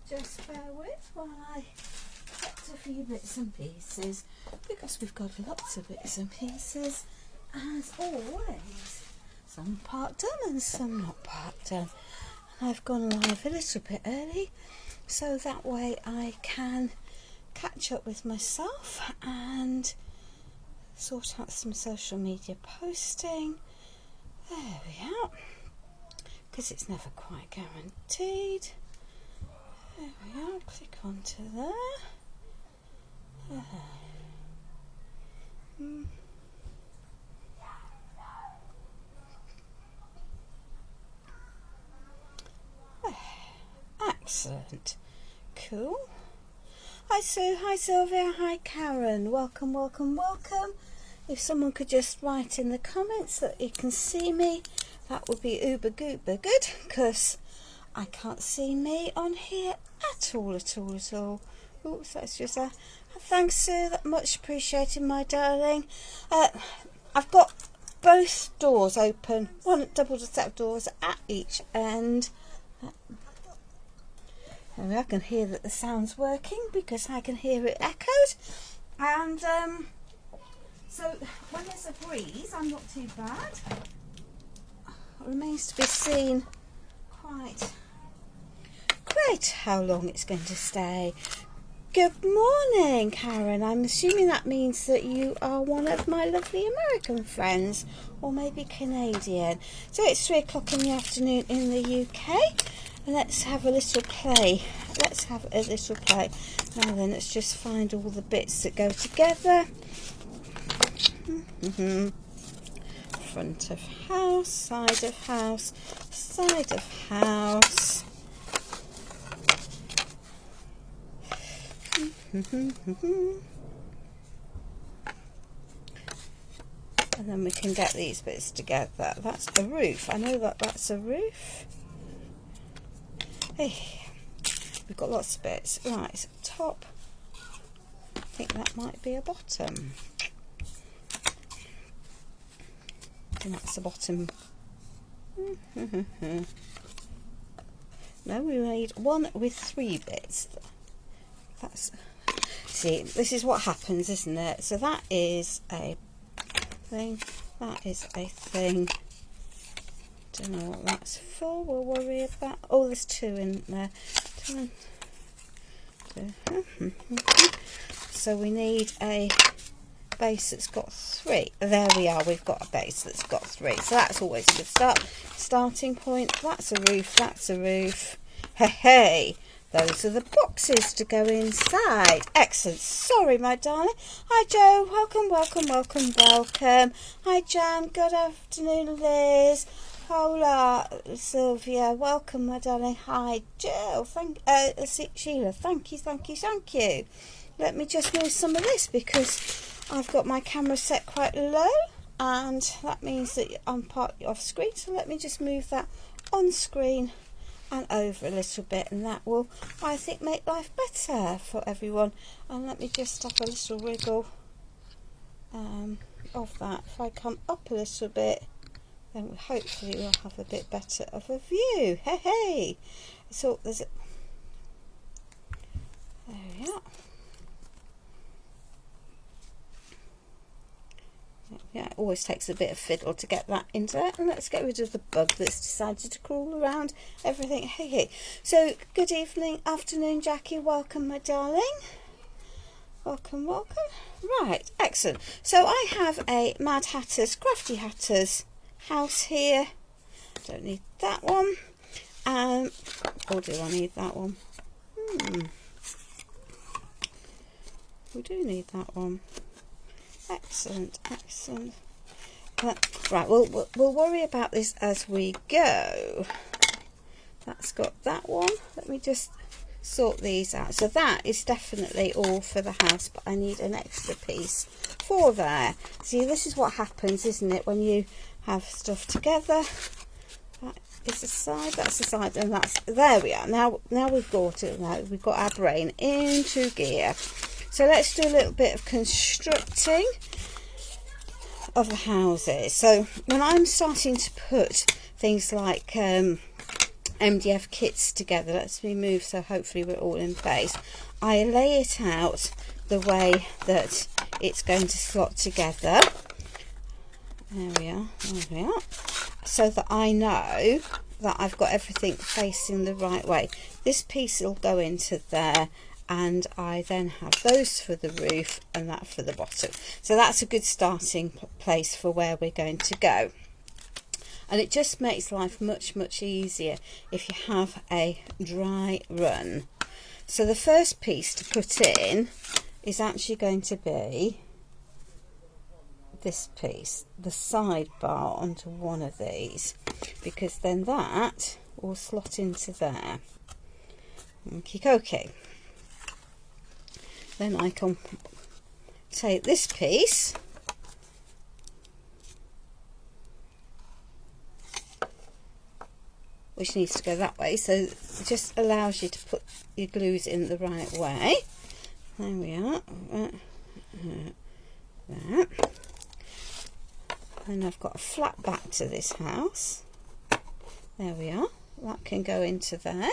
Just bear with while I get a few bits and pieces, because we've got lots of bits and pieces, as always. Some part done and some not part done. And I've gone live a little bit early, so that way I can catch up with myself and sort out some social media posting. There we are, because it's never quite guaranteed. There we are, click onto there. Excellent. Cool. Hi Sue, hi Sylvia, hi Karen. Welcome, welcome, welcome. If someone could just write in the comments that you can see me, that would be uber goober good, because I can't see me on here at all, at all, at all. Oops, that's just a thanks, Sue. That much appreciated, my darling. I've got both doors open, one double set of doors at each end. And I can hear that the sound's working because I can hear it echoed. And so when there's a breeze, I'm not too bad. It remains to be seen quite how long it's going to stay. Good morning, Karen. I'm assuming that means that you are one of my lovely American friends, or maybe Canadian. So it's 3 o'clock in the afternoon in the UK, and let's have a little play. Let's have a little play. Now then, let's just find all the bits that go together. Front of house, side of house, side of house. And then we can get these bits together. That's a roof. I know that that's a roof. Hey, we've got lots of bits. Right, so top. I think that might be a bottom. And that's the bottom. No, we need one with 3 bits. That's, see, this is what happens, isn't it? So that is a thing, that is a thing. Don't know what that's for. We'll worry about. Oh, there's 2 in there. 2. So we need a base that's got 3. There we are. We've got a base that's got 3. So that's always a good starting point. That's a roof. That's a roof. Hey, hey. Those are the boxes to go inside. Excellent. Sorry, my darling. Hi, Joe. Welcome, welcome, welcome, welcome. Hi, Jan. Good afternoon, Liz. Hola, Sylvia. Welcome, my darling. Hi, Jill. Sheila. Thank you, thank you, thank you. Let me just move some of this because I've got my camera set quite low, and that means that I'm partly off screen. So let me just move that on screen and over a little bit, and that will, I think, make life better for everyone. And let me just have a little wriggle of that. If I come up a little bit, then hopefully we'll have a bit better of a view. Hey, hey. So there's it. There we are. Yeah, it always takes a bit of fiddle to get that into there. And let's get rid of the bug that's decided to crawl around everything. Hey, hey. So, good evening, afternoon, Jackie. Welcome, my darling. Welcome, welcome. Right, excellent. So, I have a Mad Hatters, Crafty Hatters house here. Don't need that one. Or do I need that one? We do need that one. Excellent, excellent. Right, we'll worry about this as we go. That's got that one. Let me just sort these out. So that is definitely all for the house, but I need an extra piece for there. See, this is what happens, isn't it, when you have stuff together. That is the side, that's the side, and that's, there we are. Now we've got it. Now we've got our brain into gear. So let's do a little bit of constructing of the houses. So when I'm starting to put things like MDF kits together. Let's move so hopefully we're all in place. I lay it out the way that it's going to slot together. There we are, there we are. So that I know that I've got everything facing the right way. This piece will go into there, and I then have those for the roof and that for the bottom. So that's a good starting place for where we're going to go. And it just makes life much easier if you have a dry run. So the first piece to put in is actually going to be this piece, the sidebar onto one of these, because then that will slot into there. Okay. Then I can take this piece, which needs to go that way, so it just allows you to put your glues in the right way. There we are. There. And I've got a flat back to this house. There we are. That can go into there.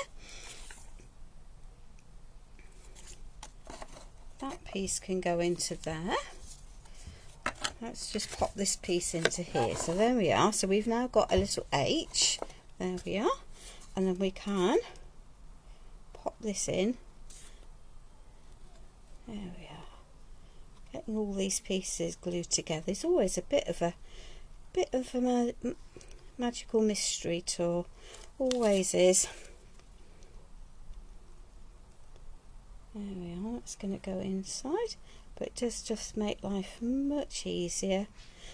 That piece can go into there. Let's just pop this piece into here. So there we are. So we've now got a little H. There we are. And then we can pop this in. There we are. Getting all these pieces glued together is always a bit of a magical mystery tour. Always is. There we are. It's going to go inside, but it does just make life much easier.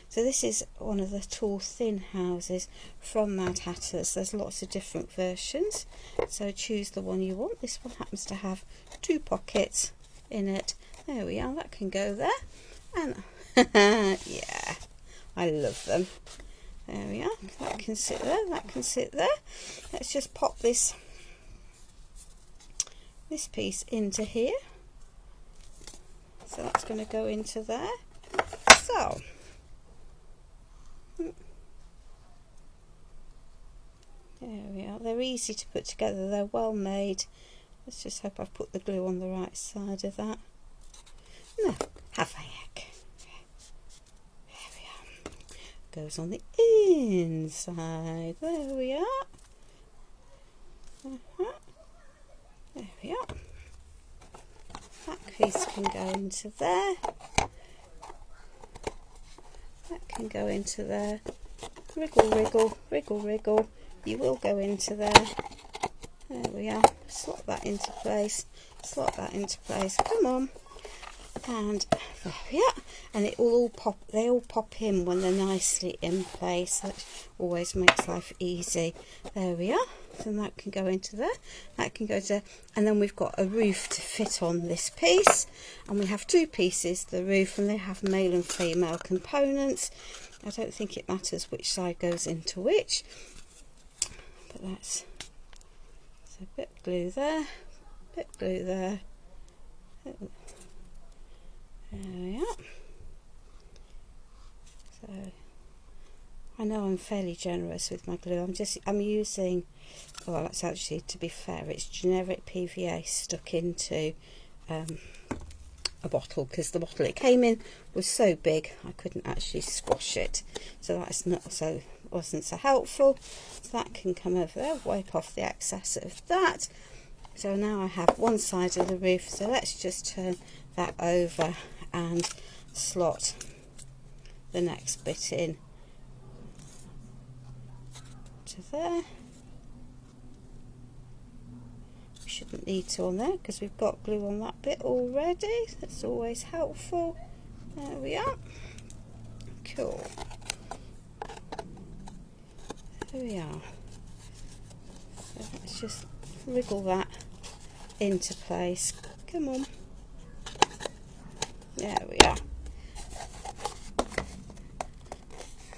So this is one of the tall thin houses from Madhatters. There's lots of different versions, so choose the one you want. This one happens to have 2 pockets in it. There we are. That can go there, and yeah, I love them. There we are. That can sit there. That can sit there. Let's just pop this piece into here. So that's going to go into there. So there we are. They're easy to put together. They're well made. Let's just hope I've put the glue on the right side of that. No, have I heck. There we are. Goes on the inside. There we are. There we are. That piece can go into there. That can go into there. Wriggle, wriggle, wriggle, wriggle. You will go into there. There we are. Slot that into place. Slot that into place. Come on. And there we are. And it will all pop. They all pop in when they're nicely in place. That always makes life easy. There we are. And that can go into there. That can go to, and then we've got a roof to fit on this piece. And we have 2 pieces, the roof, and they have male and female components. I don't think it matters which side goes into which. But that's a bit of glue there, bit of glue there. There we are. So I know I'm fairly generous with my glue. I'm using, well, that's actually, to be fair, it's generic PVA stuck into a bottle, because the bottle it came in was so big I couldn't actually squash it. So that's wasn't so helpful. So that can come over there, wipe off the excess of that. So now I have one side of the roof. So let's just turn that over and slot the next bit in to there. We shouldn't need to on there because we've got glue on that bit already. That's always helpful. There we are. Cool. There we are. So let's just wriggle that into place. Come on. There we are.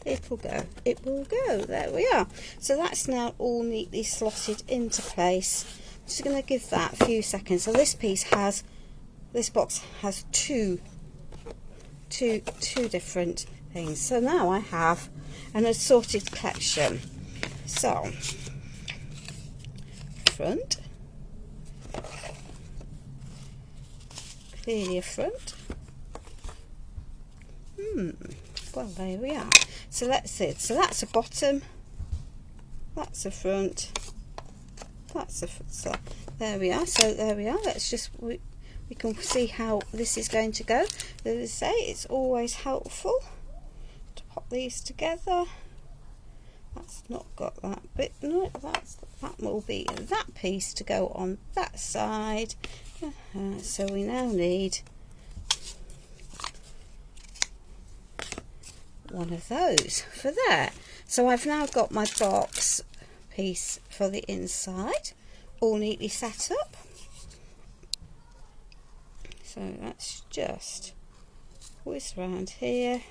It will go. It will go. There we are. So that's now all neatly slotted into place. I'm just going to give that a few seconds. So this box has two different things. So now I have an assorted collection. So front. Clearly a front. Well, there we are. So that's it. So that's a bottom. That's a front. That's a so there we are. So there we are. Let's just we can see how this is going to go. As I say, it's always helpful to pop these together. That's not got that bit. No, that will be that piece to go on that side. So we now need one of those for there. So I've now got my box piece for the inside all neatly set up. So let's just whiz around here,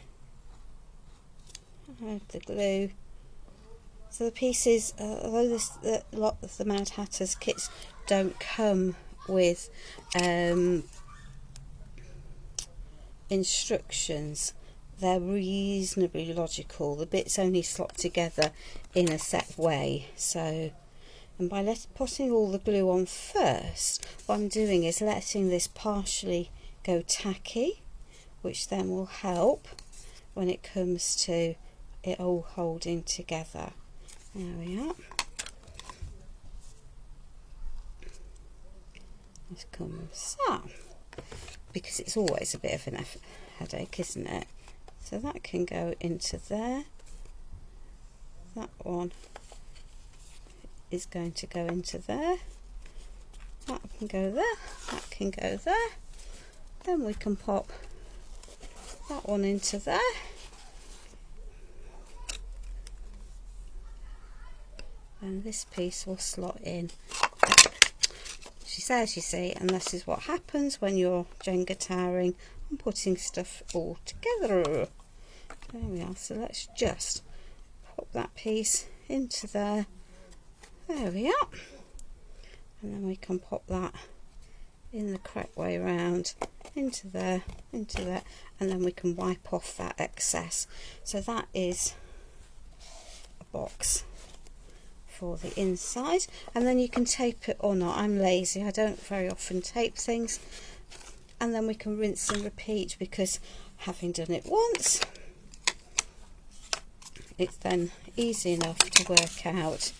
add the glue. So the pieces, although a lot of the Mad Hatters kits don't come with instructions, they're reasonably logical. The bits only slot together in a set way. So, and by putting all the glue on first, what I'm doing is letting this partially go tacky, which then will help when it comes to it all holding together. There we are. This comes up, because it's always a bit of a headache, isn't it? So that can go into there. That one is going to go into there. That can go there. That can go there. Then we can pop that one into there. And this piece will slot in. She says, you see, and this is what happens when you're Jenga towering and putting stuff all together. There we are. So let's just pop that piece into there. There we are. And then we can pop that in the correct way around into there, and then we can wipe off that excess. So that is a box for the inside, and then you can tape it or not. I'm lazy, I don't very often tape things, and then we can rinse and repeat, because having done it once, it's then easy enough to work out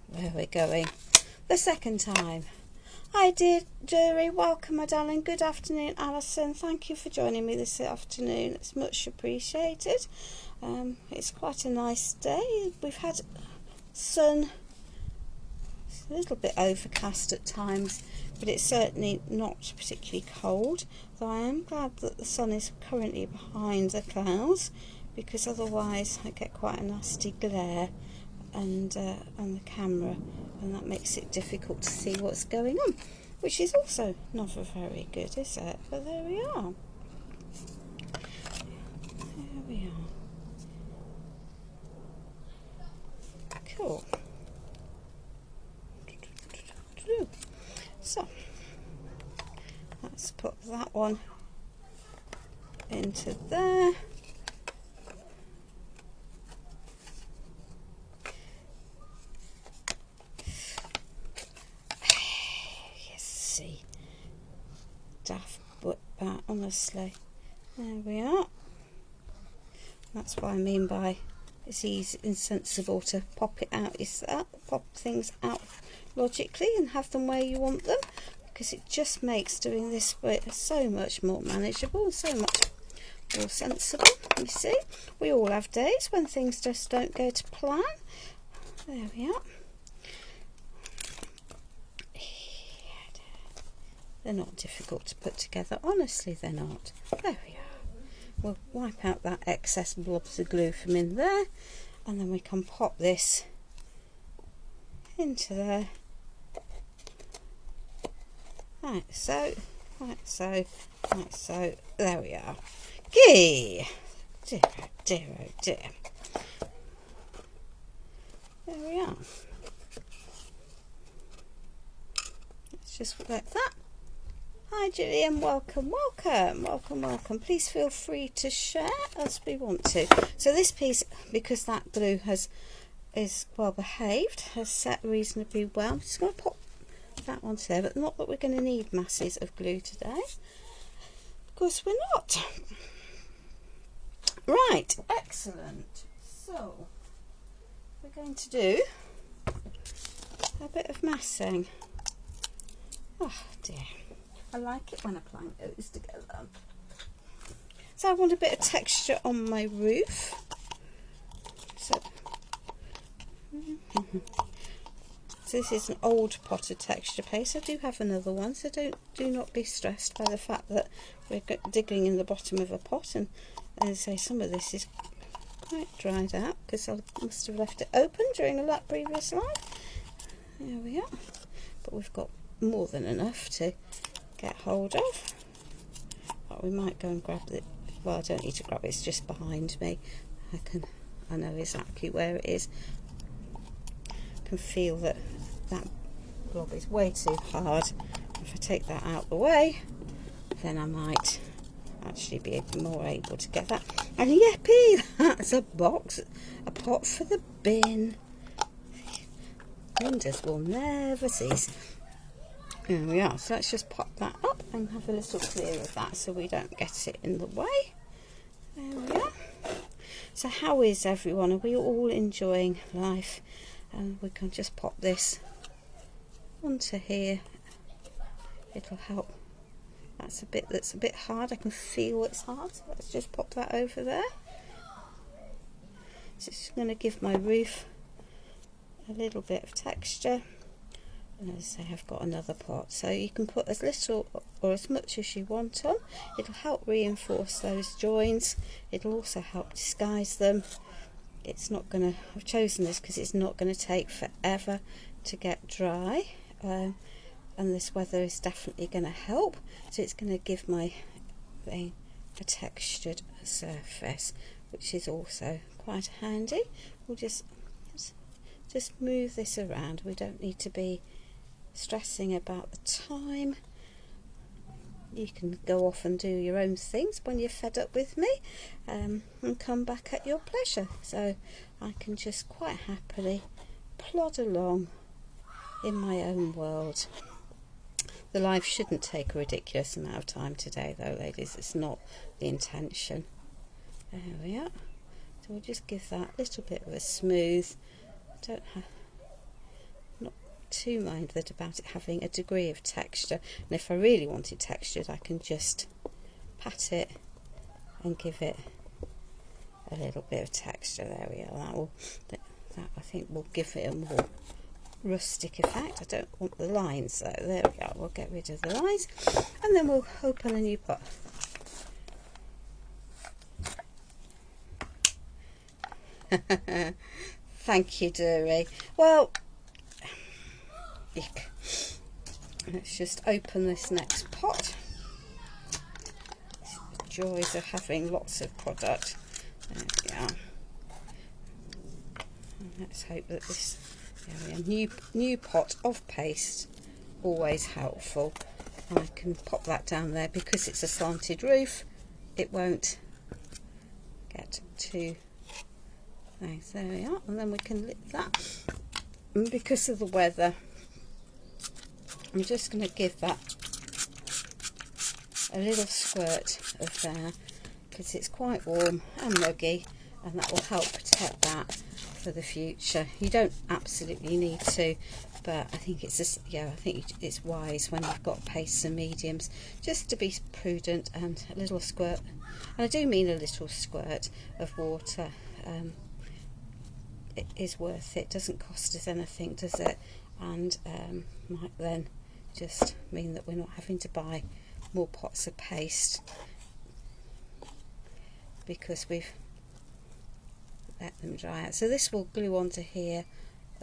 where we're going the second time. Hi dear Jury, welcome my darling. Good afternoon Alison, thank you for joining me this afternoon, it's much appreciated. It's quite a nice day. We've had sun, it's a little bit overcast at times, but it's certainly not particularly cold, though I am glad that the sun is currently behind the clouds, because otherwise I get quite a nasty glare and on the camera, and that makes it difficult to see what's going on, which is also not very good, is it? But there we are. There we are. Cool. So let's put that one into there. Yes, see, daft but that, honestly. There we are. That's what I mean by it's easy, insensible to pop it out yourself, pop things out logically and have them where you want them, because it just makes doing this bit so much more manageable, so much more sensible. You see, we all have days when things just don't go to plan. There we are. They're not difficult to put together, honestly they're not. There we are. We'll wipe out that excess blobs of glue from in there, and then we can pop this into there, like so, like so, like so. There we are. Gee, dear, oh dear, oh dear. There we are. Let's just like that. Hi Gillian, welcome, welcome, welcome, welcome. Please feel free to share as we want to. So this piece, because that glue has is well behaved, has set reasonably well. I'm just going to pop that one there, but not that we're going to need masses of glue today. Of course we're not. Right, excellent. So we're going to do a bit of massing. Oh dear, I like it when a plank goes together. So I want a bit of texture on my roof. So this is an old potted texture paste. I do have another one, so do not be stressed by the fact that we're digging in the bottom of a pot, and as I say, some of this is quite dried out because I must have left it open during a previous life. There we are, but we've got more than enough to get hold of. But we might go and grab it. Well, I don't need to grab it, it's just behind me. I know exactly where it is. I can feel that blob is way too hard. If I take that out the way, then I might actually be more able to get that. And yippee, that's a pot for the bin. Wonders will never cease. There we are. So let's just pop that up and have a little clear of that so we don't get it in the way. There we are. So how is everyone? Are we all enjoying life? And we can just pop this onto here. It'll help. That's a bit hard. I can feel it's hard. So let's just pop that over there. So it's going to give my roof a little bit of texture. And as I say, I've got another pot, so you can put as little or as much as you want on. It'll help reinforce those joins. It'll also help disguise them. It's not going to, I've chosen this because it's not going to take forever to get dry, and this weather is definitely going to help. So it's going to give my thing a textured surface, which is also quite handy. We'll just move this around. We don't need to be stressing about the time. You can go off and do your own things when you're fed up with me, and come back at your pleasure. So I can just quite happily plod along in my own world. The life shouldn't take a ridiculous amount of time today though, ladies. It's not the intention. There we are. So we'll just give that a little bit of a smooth. Not too minded about it having a degree of texture, and if I really want it textured I can just pat it and give it a little bit of texture. There we are. That I think will give it a more rustic effect. I don't want the lines though. There we are. We'll get rid of the lines and then we'll open a new pot. Thank you, dearie. Well, let's just open this next pot. The joys of having lots of product. There we are. And let's hope that this new pot of paste, always helpful. I can pop that down there because it's a slanted roof. It won't get too nice. There we are, and then we can lift that. And because of the weather, I'm just going to give that a little squirt of there because it's quite warm and muggy, and that will help protect that for the future. You don't absolutely need to, but I think it's just, I think it's wise when you've got pastes and mediums just to be prudent, and a little squirt, and I do mean a little squirt of water. It is worth it. Doesn't cost us anything, does it? And might then just mean that we're not having to buy more pots of paste because we've let them dry out. So this will glue onto here,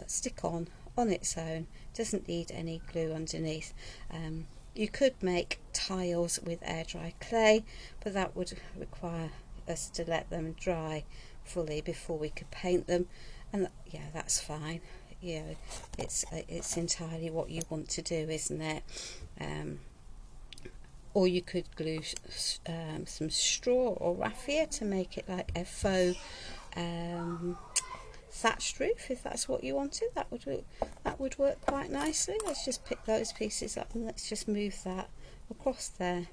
stick on its own, doesn't need any glue underneath. You could make tiles with air dry clay, but that would require us to let them dry fully before we could paint them, and that's fine. It's entirely what you want to do, isn't it? Or you could glue some straw or raffia to make it like a faux thatched roof, if that's what you wanted. That would work quite nicely. Let's just pick those pieces up and let's just move that across there,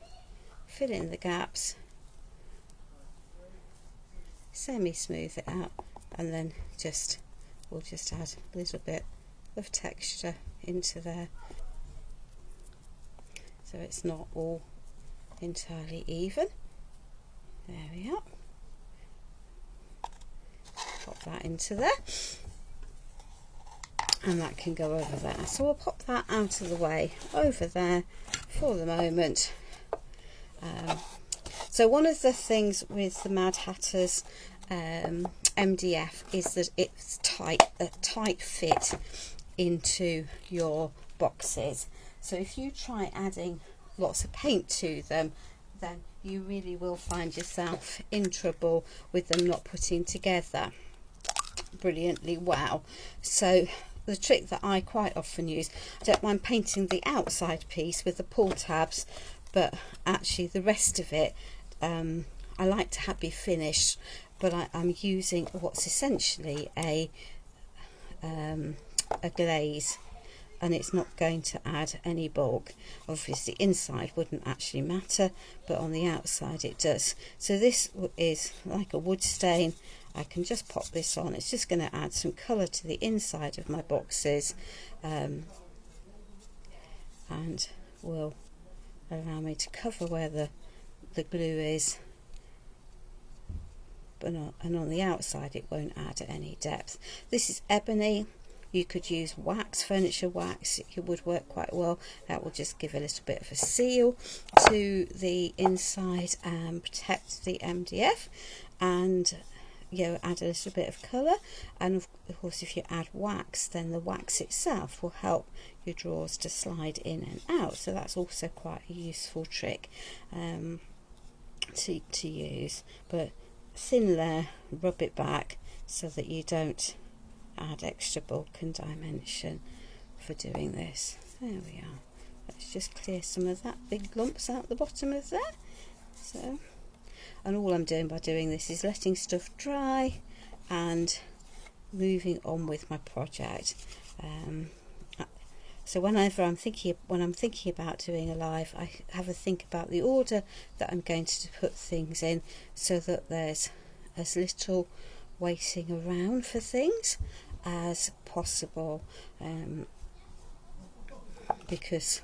fill in the gaps, semi-smooth it out, and then we'll just add a little bit of texture into there, so it's not all entirely even. There we are. Pop that into there, and that can go over there. So we'll pop that out of the way over there for the moment. So one of the things with the Madhatters MDF is that it's a tight fit into your boxes. So if you try adding lots of paint to them, then you really will find yourself in trouble with them not putting together brilliantly well. So the trick that I quite often use, I don't mind painting the outside piece with the pull tabs, but actually the rest of it I like to be finished, but I'm using what's essentially a glaze, and it's not going to add any bulk. Obviously inside wouldn't actually matter, but on the outside it does. So this is like a wood stain. I can just pop this on. It's just going to add some colour to the inside of my boxes, and will allow me to cover where the glue is, but and on the outside it won't add any depth. This is ebony. You could use wax, furniture wax. It would work quite well. That will just give a little bit of a seal to the inside and protect the MDF, and add a little bit of colour. And of course if you add wax, then the wax itself will help your drawers to slide in and out, so that's also quite a useful trick to use. But thin layer, rub it back so that you don't add extra bulk and dimension for doing this. There we are. Let's just clear some of that big lumps out the bottom of there. So, and all I'm doing by doing this is letting stuff dry and moving on with my project. So whenever when I'm thinking about doing a live, I have a think about the order that I'm going to put things in, so that there's as little waiting around for things as possible, because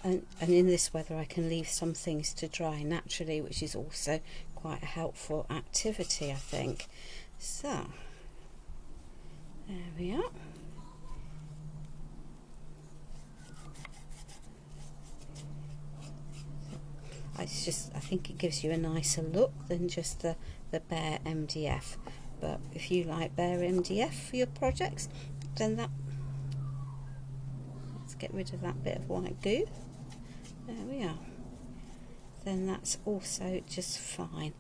and in this weather I can leave some things to dry naturally, which is also quite a helpful activity, I think. So there we are. I think it gives you a nicer look than just the bare MDF. But if you like bare MDF for your projects, then let's get rid of that bit of white goo. There we are. Then that's also just fine.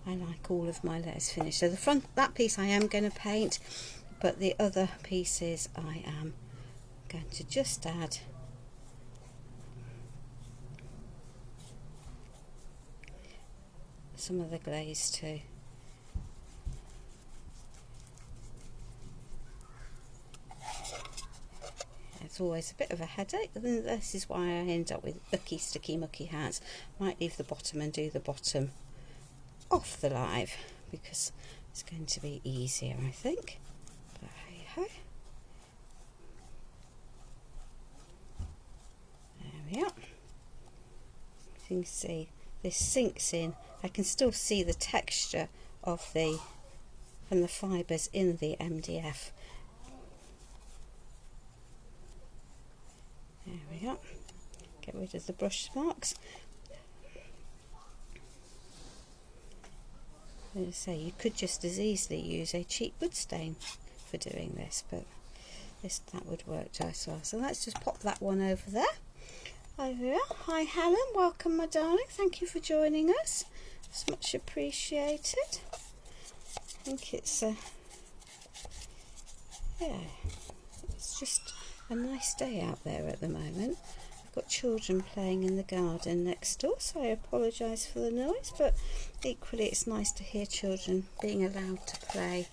I like all of my layers finished. So the front, that piece I am going to paint, but the other pieces I am going to just add some of the glaze too. It's always a bit of a headache, and this is why I end up with icky, sticky, mucky hands. Might leave the bottom and do the bottom off the live, because it's going to be easier, I think. But hey ho. There we are. You can see this sinks in. I can still see the texture of the fibres in the MDF. There we are. Get rid of the brush marks. As I say, you could just as easily use a cheap wood stain for doing this, but that would work just well. So let's just pop that one over there. Over here. Hi Helen, welcome my darling. Thank you for joining us. It's much appreciated. I think it's it's just a nice day out there at the moment. I've got children playing in the garden next door, so I apologise for the noise, but equally it's nice to hear children being allowed to play,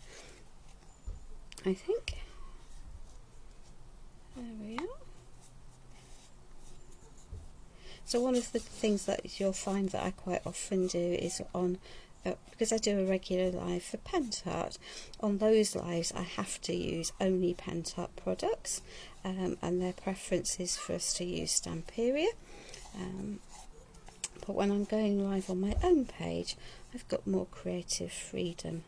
I think. There we are. So one of the things that you'll find that I quite often do is on, because I do a regular live for Pentart, on those lives I have to use only Pentart products, and their preference is for us to use Stamperia. But when I'm going live on my own page, I've got more creative freedom,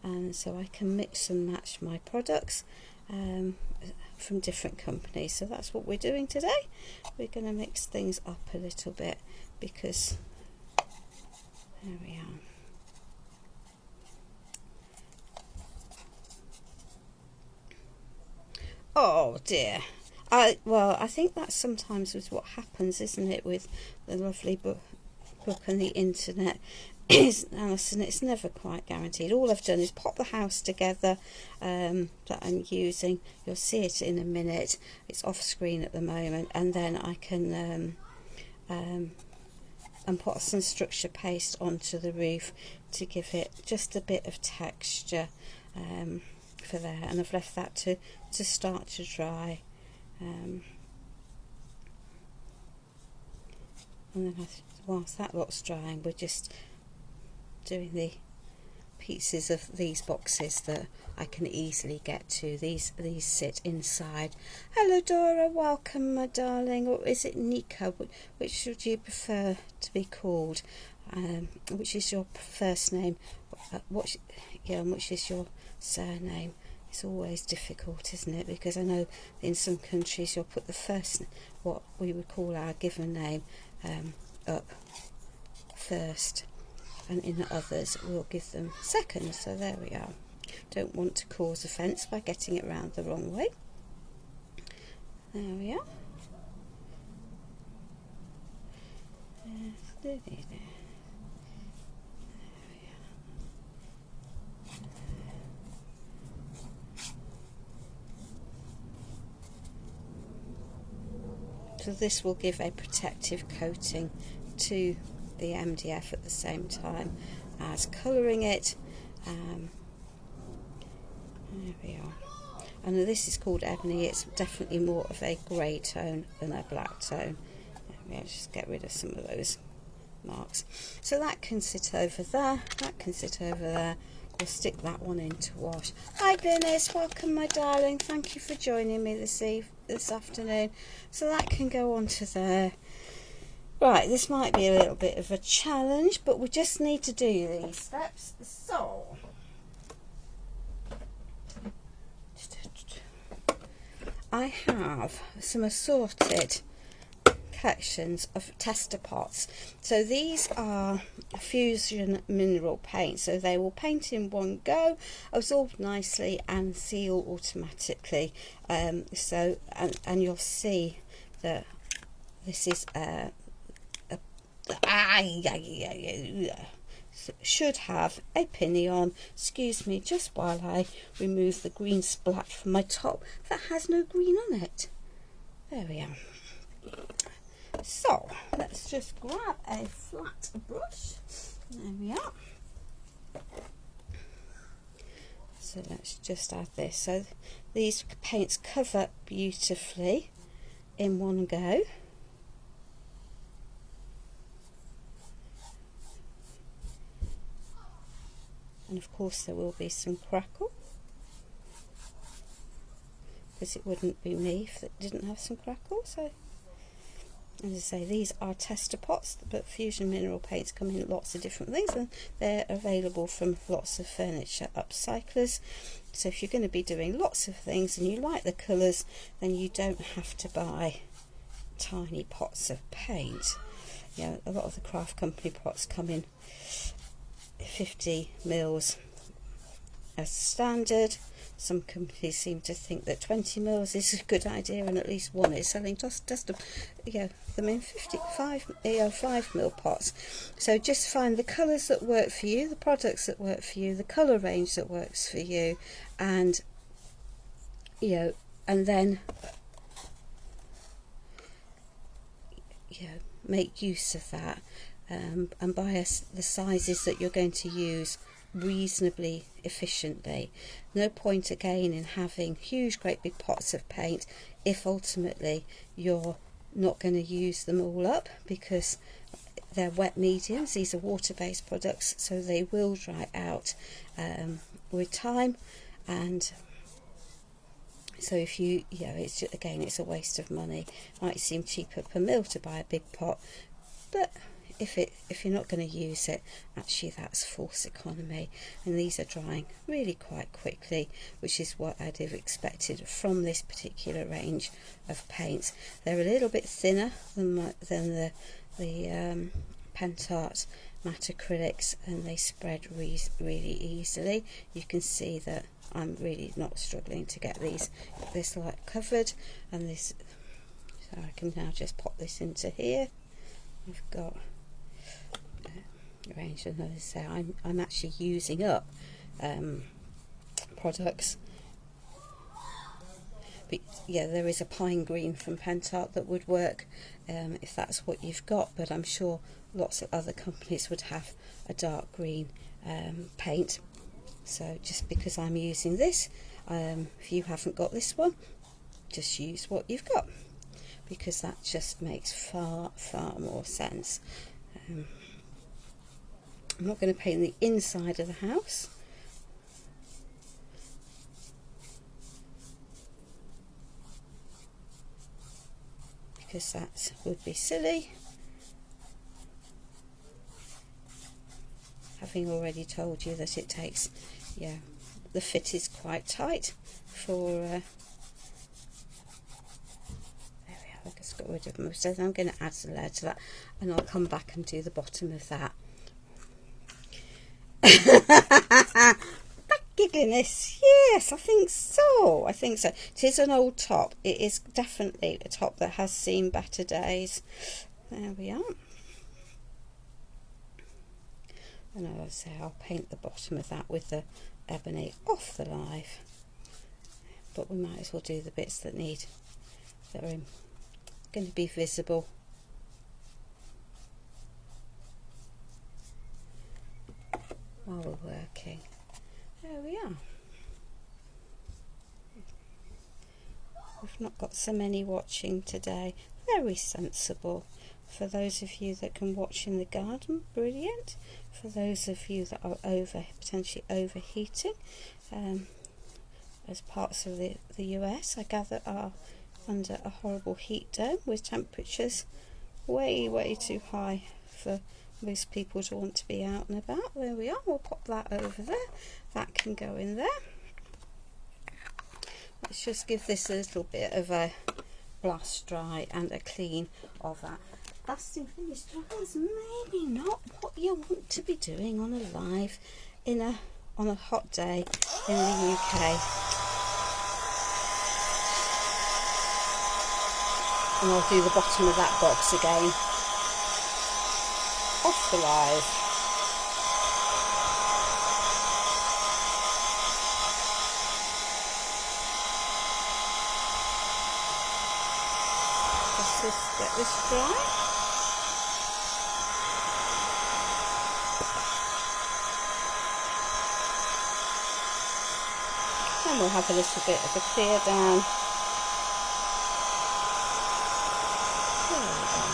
and so I can mix and match my products from different companies. So that's what we're doing today. We're going to mix things up a little bit, because there we are. Oh dear. I think that's sometimes with what happens, isn't it, with the lovely book and the internet. Alison, it's never quite guaranteed. All I've done is pop the house together that I'm using. You'll see it in a minute. It's off screen at the moment, and then I can and put some structure paste onto the roof to give it just a bit of texture for there. And I've left that to start to dry. And then whilst that lot's drying, we're just doing the pieces of these boxes that I can easily get to. These sit inside. Hello Dora, welcome my darling. Or is it Nico? Which would you prefer to be called? Which is your first name? Which is your surname? It's always difficult, isn't it? Because I know in some countries you'll put the first, what we would call our given name, up first, and in others we'll give them second. So there we are. Don't want to cause offence by getting it round the wrong way. There we are. There we are. So this will give a protective coating to the MDF at the same time as colouring it. There we are. And this is called ebony. It's definitely more of a grey tone than a black tone. I'll just get rid of some of those marks. So that can sit over there. That can sit over there. We'll stick that one into wash. Hi Glynis, welcome my darling. Thank you for joining me this afternoon. So that can go onto there. Right, this might be a little bit of a challenge, but we just need to do these steps. So I have some assorted collections of tester pots. So these are fusion mineral paint, so they will paint in one go, absorb nicely and seal automatically. And you'll see that this is should have a pinion. Excuse me just while I remove the green splat from my top that has no green on it. There we are. So let's just grab a flat brush. There we are. So let's just add this. So these paints cover beautifully in one go. And of course there will be some crackle, because it wouldn't be me if it didn't have some crackle. So as I say, these are tester pots, but fusion mineral paints come in lots of different things, and they're available from lots of furniture upcyclers. So if you're going to be doing lots of things and you like the colours, then you don't have to buy tiny pots of paint. You know, a lot of the craft company pots come in 50 mils as standard. Some companies seem to think that 20 mils is a good idea, and at least one is selling just them in 5 mil pots. So just find the colours that work for you, the products that work for you, the colour range that works for you, and and then make use of that, and buy the sizes that you're going to use reasonably efficiently. No point again in having huge great big pots of paint if ultimately you're not going to use them all up, because they're wet mediums. These are water-based products, so they will dry out with time, and so if you it's just, again, it's a waste of money. Might seem cheaper per mil to buy a big pot, but if you're not going to use it, actually that's false economy. And these are drying really quite quickly, which is what I'd have expected from this particular range of paints. They're a little bit thinner than the Pentart matte acrylics, and they spread really easily. You can see that I'm really not struggling to get this light covered, and this, so I can now just pop this into here. I've got range, and as I say, I'm actually using up products. But yeah, there is a pine green from Pentart that would work if that's what you've got, but I'm sure lots of other companies would have a dark green paint. So just because I'm using this, if you haven't got this one, just use what you've got, because that just makes far more sense. I'm not going to paint the inside of the house, because that would be silly, having already told you that it takes, the fit is quite tight for there we are. I just got rid of most of it. I'm going to add some layer to that, and I'll come back and do the bottom of that. Giggliness, yes, I think so. It is an old top. It is definitely a top that has seen better days. There we are. And as I say, I'll paint the bottom of that with the ebony off the live, but we might as well do the bits that are going to be visible. While we're working. There we are. We've not got so many watching today. Very sensible. For those of you that can watch in the garden, brilliant. For those of you that are potentially overheating, as parts of the US, I gather, are under a horrible heat dome with temperatures way too high for most people to want to be out and about. There we are. We'll pop that over there. That can go in there. Let's just give this a little bit of a blast dry and a clean of that. Blasting finish dry is maybe not what you want to be doing on a live on a hot day in the UK. And I'll do the bottom of that box again. Off the live. Let's just get this dry. And we'll have a little bit of a clear down. There we go.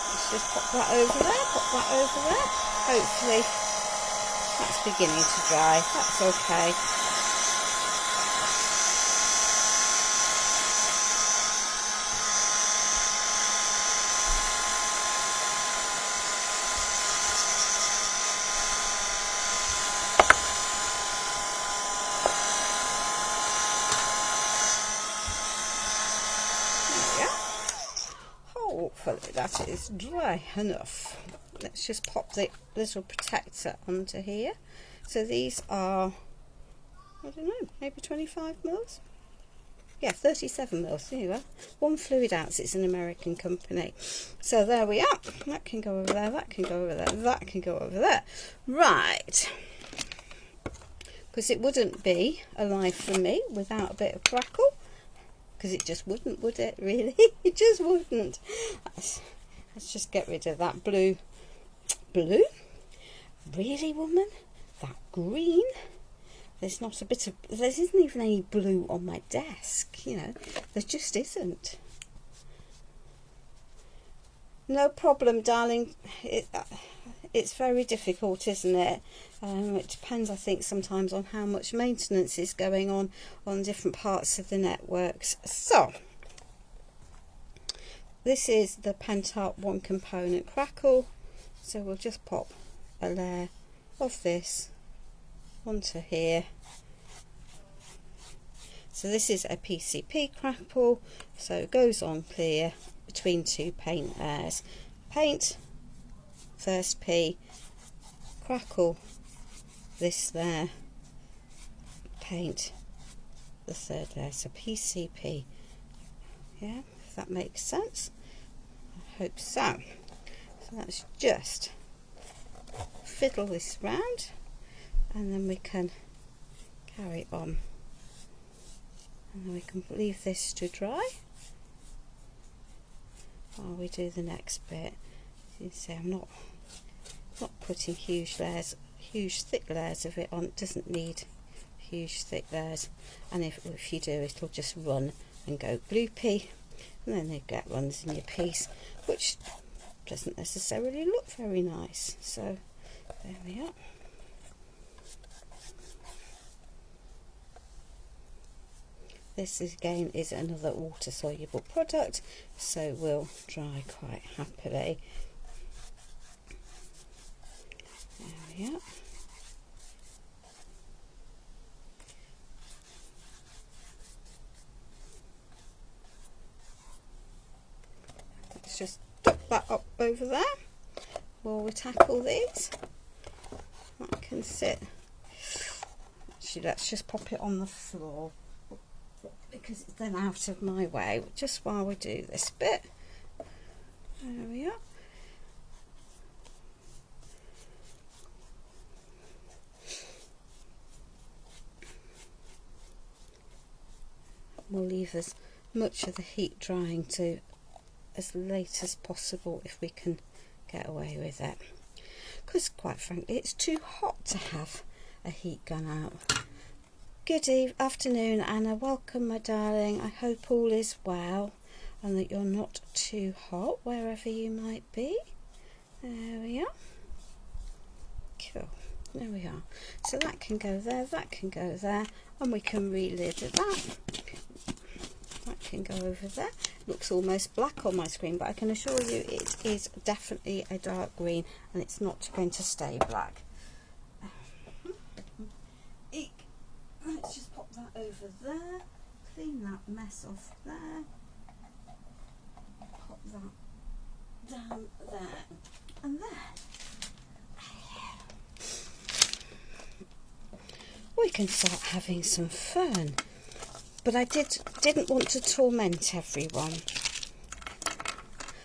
Let's just pop that over there, pop that over there. Hopefully that's beginning to dry. That's okay. Hopefully that is dry enough. Let's just pop the little protector onto here. So these are, I don't know, maybe 25 mils. Yeah, 37 mils. There you are. One Fluid Ounce. It's an American company. So there we are. That can go over there. That can go over there. That can go over there. Right. Because it wouldn't be alive for me without a bit of crackle. Because it just wouldn't, would it? Really? It just wouldn't. Let's just get rid of that blue. Blue? Really, woman? That green? There's not a bit of, there isn't even any blue on my desk, you know, there just isn't. No problem, darling. It's very difficult, isn't it? It depends, I think, sometimes on how much maintenance is going on different parts of the networks. So, this is the Pentart one component crackle. So we'll just pop a layer of this onto here. So this is a PCP crackle, so it goes on clear between two paint layers. Paint, first P, crackle, this there, paint, the third layer. So PCP, yeah, if that makes sense. I hope so. So let's just fiddle this round, and then we can carry on, and then we can leave this to dry while we do the next bit. You see, I'm not putting huge thick layers of it on. It doesn't need huge thick layers, and if you do, it'll just run and go gloopy, and then you get runs in your piece, which doesn't necessarily look very nice. So there we are. This again is another water soluble product, so will dry quite happily. There we are. Let's just duck that up over there while we tackle these. That can sit. Actually, let's just pop it on the floor, because it's then out of my way, just while we do this bit. There we are. We'll leave as much of the heat drying to as late as possible if we can get away with it, because quite frankly it's too hot to have a heat gun out. Good afternoon, Anna. Welcome, my darling. I hope all is well and that you're not too hot wherever you might be. There we are. Cool. There we are. So that can go there, that can go there, and we can relid that. That can go over there. Looks almost black on my screen, but I can assure you it is definitely a dark green, and it's not going to stay black. Eek. Let's just pop that over there, clean that mess off there, pop that down there and there. We can start having some fun, but I didn't want to torment everyone.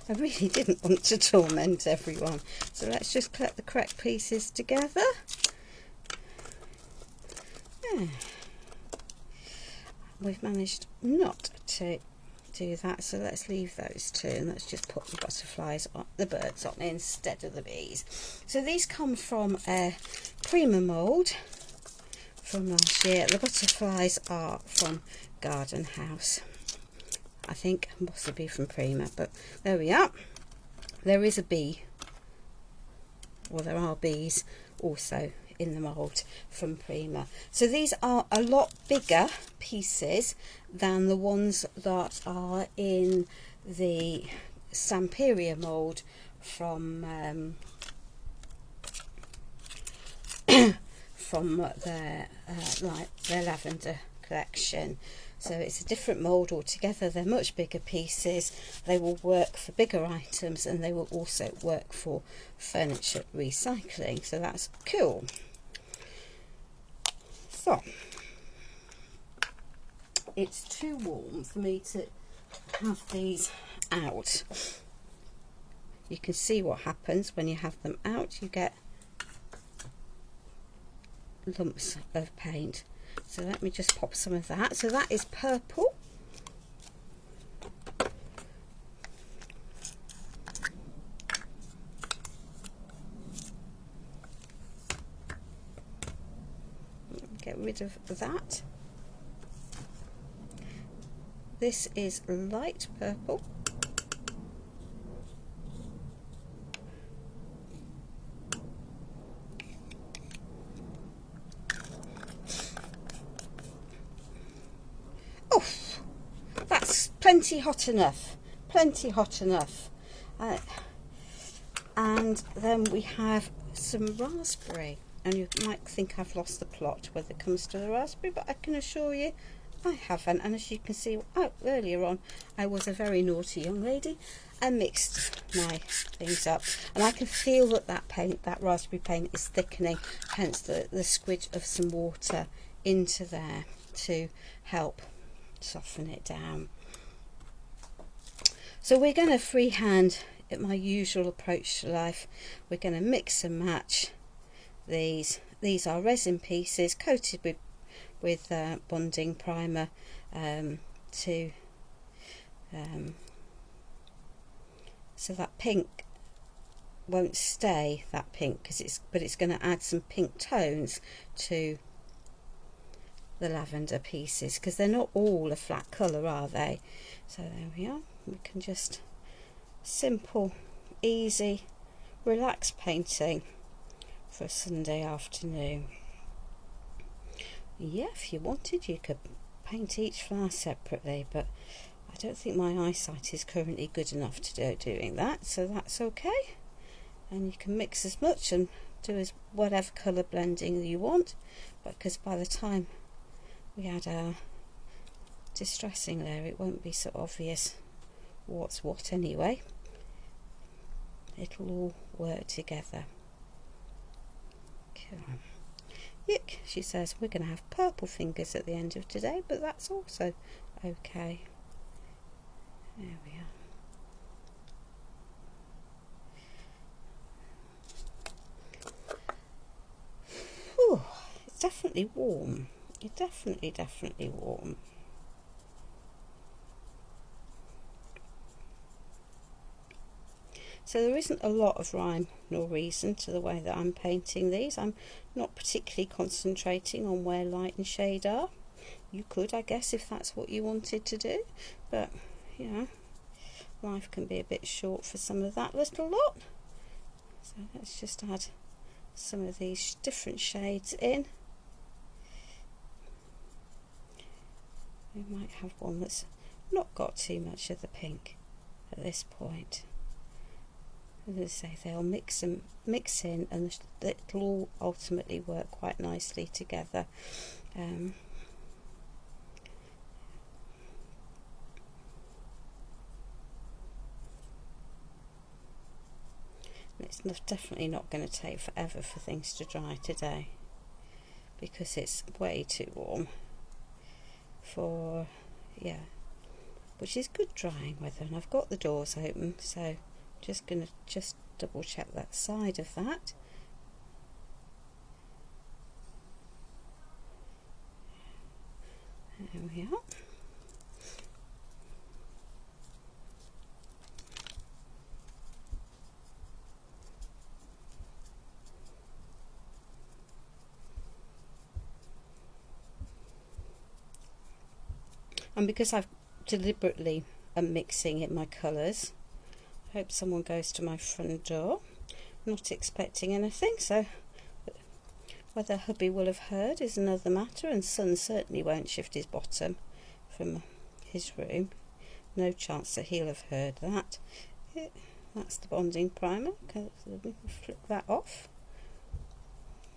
I really didn't want to torment everyone. So let's just collect the correct pieces together. Yeah. We've managed not to do that, so let's leave those two, and let's just put the butterflies on, the birds on instead of the bees. So these come from a Prima mould from last year. The butterflies are from Garden House, I think, possibly from Prima, but there we are. There is a bee, or there are bees also in the mould from Prima. So these are a lot bigger pieces than the ones that are in the Samperia mould from their lavender collection. So it's a different mould altogether. They're much bigger pieces. They will work for bigger items, and they will also work for furniture recycling. So that's cool. So it's too warm for me to have these out. You can see what happens when you have them out. You get lumps of paint. So let me just pop some of that. So that is purple. Get rid of that. This is light purple. Oh, that's plenty hot enough. Plenty hot enough. And then we have some raspberry. And you might think I've lost the plot when it comes to the raspberry, but I can assure you I haven't. And as you can see, earlier on, I was a very naughty young lady and mixed my things up. And I can feel that paint, that raspberry paint, is thickening, hence the squidge of some water into there to help soften it down. So we're going to freehand at my usual approach to life. We're going to mix and match these. These are resin pieces coated with bonding primer so that pink won't stay that pink, but it's going to add some pink tones to the lavender pieces, because they're not all a flat colour, are they? So there we are. We can just simple, easy, relaxed painting for a Sunday afternoon. Yeah, if you wanted, you could paint each flower separately, but I don't think my eyesight is currently good enough to doing that, so that's okay. And you can mix as much and do as whatever colour blending you want, but because by the time we add our distressing layer, it won't be so obvious what's what anyway. It'll all work together. Okay. Yuck, she says we're going to have purple fingers at the end of today, but that's also okay. There we are. Whew, it's definitely warm. It's definitely warm. So there isn't a lot of rhyme nor reason to the way that I'm painting these. I'm not particularly concentrating on where light and shade are. You could, I guess, if that's what you wanted to do, but you know, life can be a bit short for some of that little lot. So let's just add some of these different shades in. We might have one that's not got too much of the pink at this point. As I say, they'll mix in, and it'll all ultimately work quite nicely together. It's definitely not going to take forever for things to dry today, because it's way too warm for, yeah, which is good drying weather. And I've got the doors open, so just going to double check that side of that. There we are. And because I've deliberately am mixing in my colours, I hope someone goes to my front door. I'm not expecting anything, so whether hubby will have heard is another matter, and son certainly won't shift his bottom from his room. No chance that he'll have heard that. That's the bonding primer. Okay, so we can flip that off.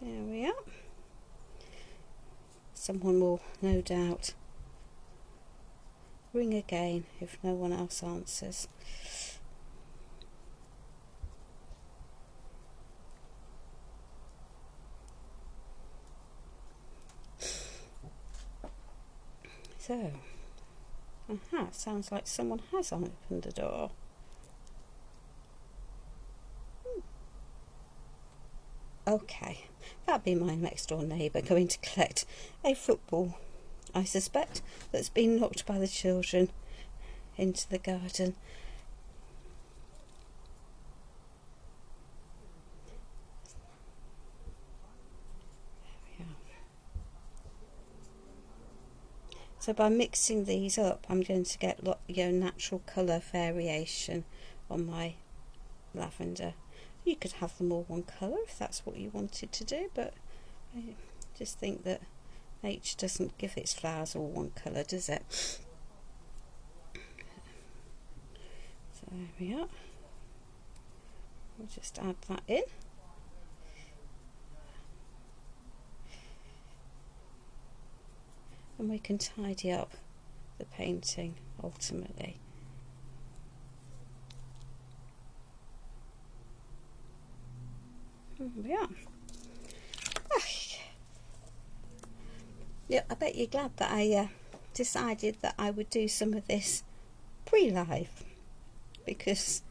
There we are. Someone will no doubt ring again if no one else answers. So Aha, sounds like someone has opened the door. Okay, that'd be my next door neighbour going to collect a football, I suspect, that's been knocked by the children into the garden. So by mixing these up, I'm going to get natural colour variation on my lavender. You could have them all one colour if that's what you wanted to do, but I just think that nature doesn't give its flowers all one colour, does it? So there we are. We'll just add that in. And we can tidy up the painting ultimately. There we are. Yeah, I bet you're glad that I decided that I would do some of this pre-live, because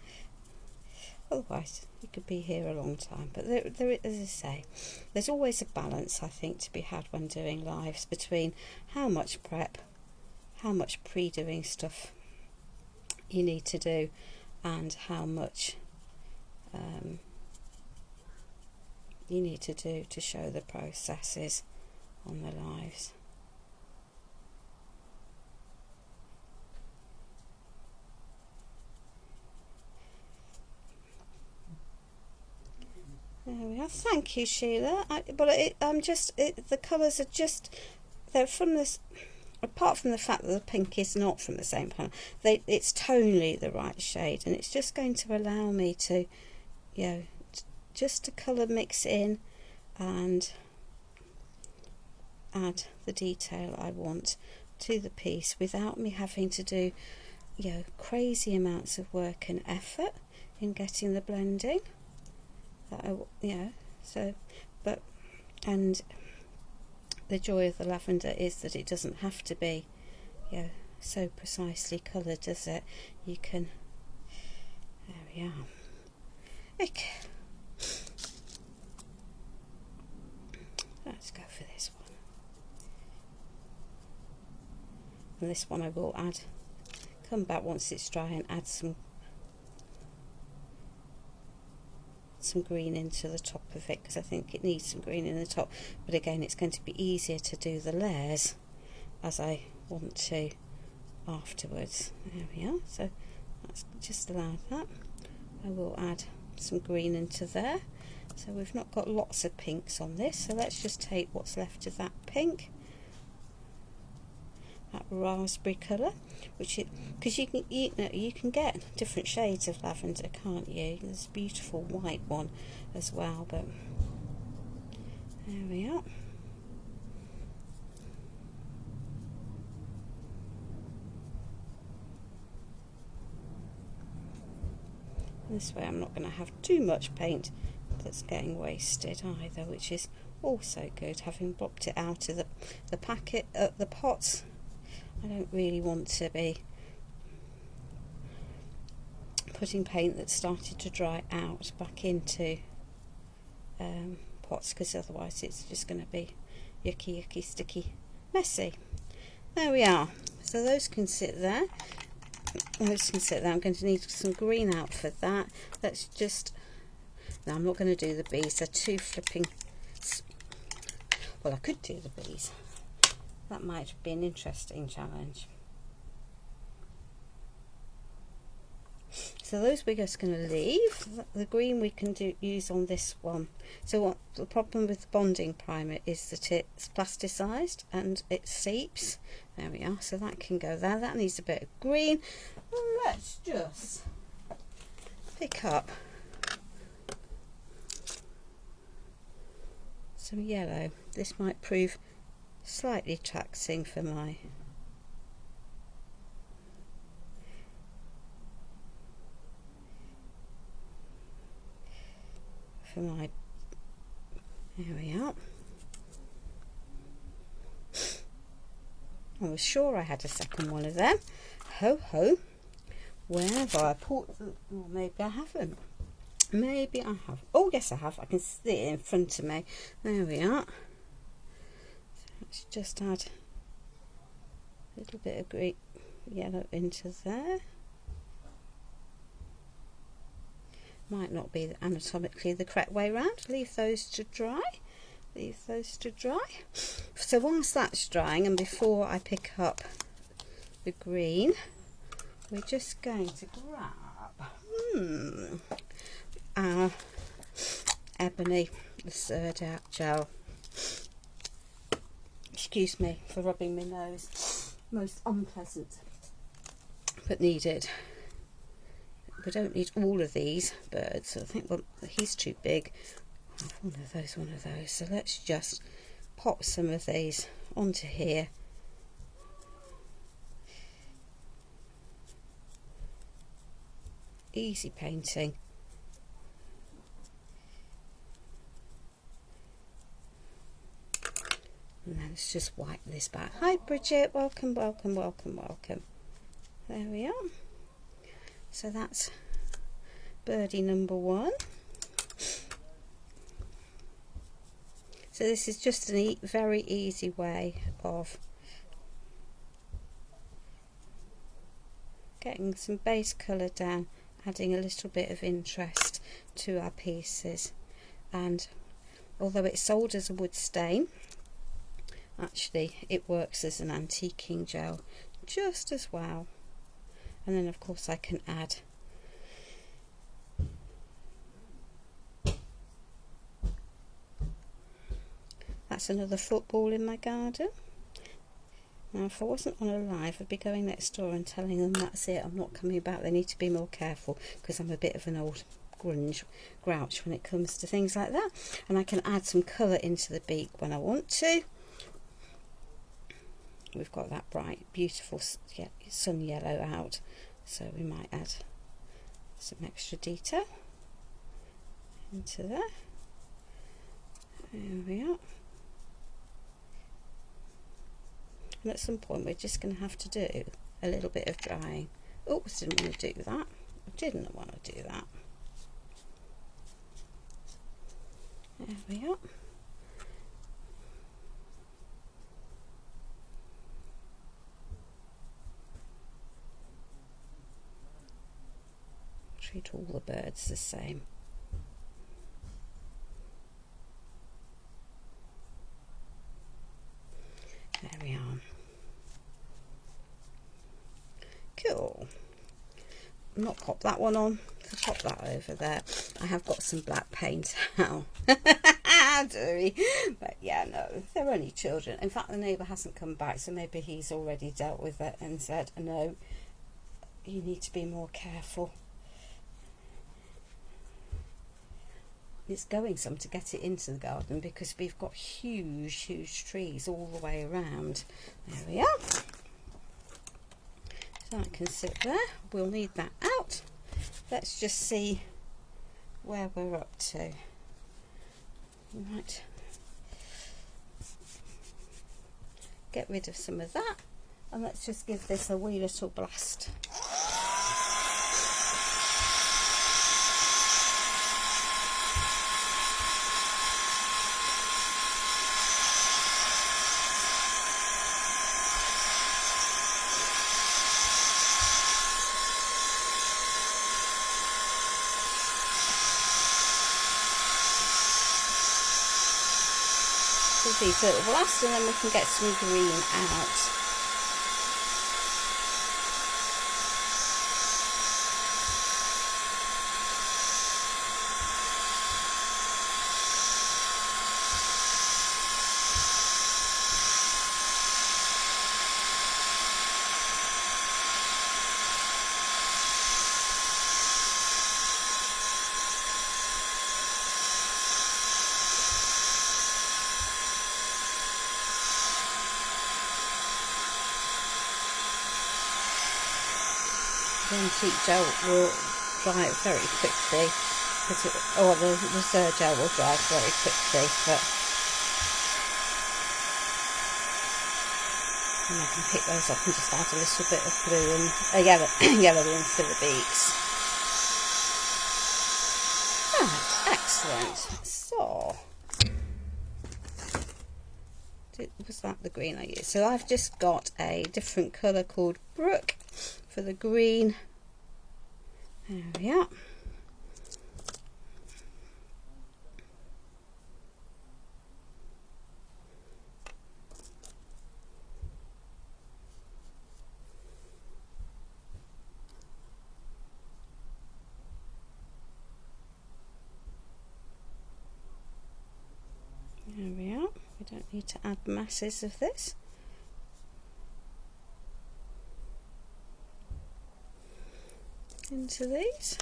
otherwise you could be here a long time. But there, as I say, there's always a balance, I think, to be had when doing lives between how much prep, how much pre-doing stuff you need to do, and how much you need to do to show the processes on the lives. There we are. Thank you, Sheila. The colours are just, they're from this, apart from the fact that the pink is not from the same panel, it's tonally the right shade, and it's just going to allow me to, just to colour mix in and add the detail I want to the piece without me having to do, crazy amounts of work and effort in getting the blending. And the joy of the lavender is that it doesn't have to be, so precisely coloured, does it? You can. There we are. Okay. Let's go for this one. And this one I will come back once it's dry and add some green into the top of it, because I think it needs some green in the top, but again it's going to be easier to do the layers as I want to afterwards. There we are. So let's just allow that. I will add some green into there. So we've not got lots of pinks on this, so let's just take what's left of that pink, that raspberry colour, because you can get different shades of lavender, can't you? There's a beautiful white one as well, but there we are. This way I'm not going to have too much paint that's getting wasted either, which is also good, having blocked it out of the packet, the pots. I don't really want to be putting paint that's started to dry out back into pots, because otherwise it's just going to be yucky, sticky, messy. There we are. So those can sit there. Those can sit there. I'm going to need some green out for that. Let's just... No, I'm not going to do the bees. They're too flipping... Well, I could do the bees. That might be an interesting challenge. So those we're just going to leave. The green we can use on this one. So what the problem with the bonding primer is that it's plasticized and it seeps. There we are. So that can go there. That needs a bit of green. Well, let's just pick up some yellow. This might prove slightly taxing for my there we are. I was sure I had a second one of them. Ho ho. Where have I put them? Well, maybe I haven't. Maybe I have. Oh yes, I have. I can see it in front of me. There we are. Let's just add a little bit of green yellow into there. Might not be anatomically the correct way round. Leave those to dry. Leave those to dry. So whilst that's drying, and before I pick up the green, we're just going to grab our ebony Laser Cut gel. Excuse me for rubbing my nose. Most unpleasant, but needed. We don't need all of these birds, so I think, well, he's too big. One of those. So let's just pop some of these onto here. Easy painting. And then let's just wipe this back. Hi Bridget, welcome, welcome, welcome, welcome. There we are. So that's birdie number 1. So this is just a very easy way of getting some base colour down, adding a little bit of interest to our pieces. And although it's sold as a wood stain, actually it works as an antiquing gel just as well. And then of course I can add that's another football in my garden. Now if I wasn't on a live, I'd be going next door and telling them that's it, I'm not coming back, they need to be more careful, because I'm a bit of an old grouch when it comes to things like that. And I can add some colour into the beak when I want to. We've got that bright beautiful sun yellow out, so we might add some extra detail into there. There we are. And at some point we're just going to have to do a little bit of drying. Oops, didn't want to do that. I didn't want to do that. There we are. Treat all the birds the same. There we are. Cool. Not pop that one on, so pop that over there. I have got some black paint now. But yeah, no, they're only children. In fact, the neighbour hasn't come back, so maybe he's already dealt with it and said, no, you need to be more careful. It's going some to get it into the garden because we've got huge trees all the way around. There we are. So that can sit there. We'll need that out. Let's just see where we're up to. Right. Get rid of some of that, and let's just give this a wee little blast. So it will last, and then we can get some green out. The antique gel will dry very quickly, or the Laser gel will dry very quickly, but And I can pick those up and just add a little bit of blue and yellow in for the beaks. Right, excellent. So, was that the green I used? So I've just got a different colour called Brook for the green. There we are. There we are. We don't need to add masses of this. Into these.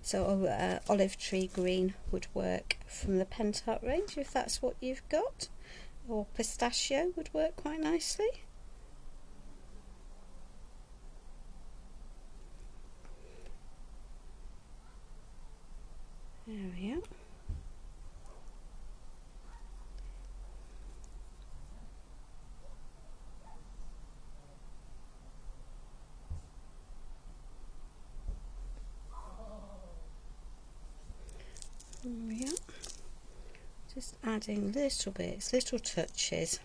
So olive tree green would work from the Pentart range if that's what you've got, or pistachio would work quite nicely. There we are. There we are. Just adding little bits, little touches.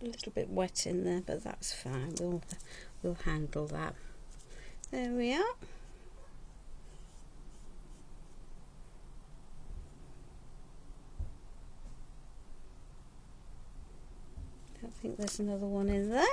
A little bit wet in there, but that's fine. We'll handle that. There we are. I think there's another one in there.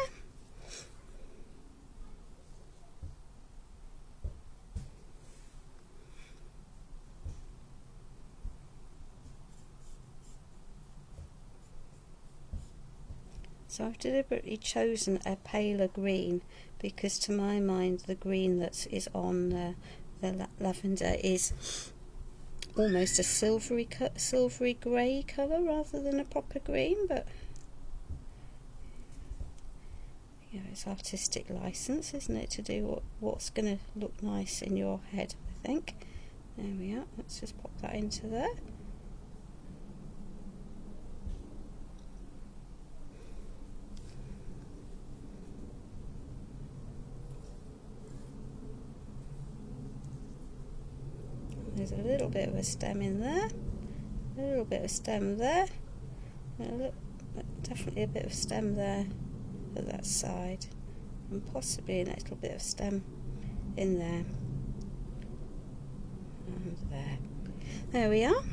So I've deliberately chosen a paler green because to my mind the green that is on the lavender is almost a silvery grey colour rather than a proper green, but you know, it's artistic license, isn't it, to do what's going to look nice in your head, I think. There we are. Let's just pop that into there. There's a little bit of a stem in there, a little bit of stem there, definitely a bit of stem there at that side, and possibly a little bit of stem in there, and there. There we are.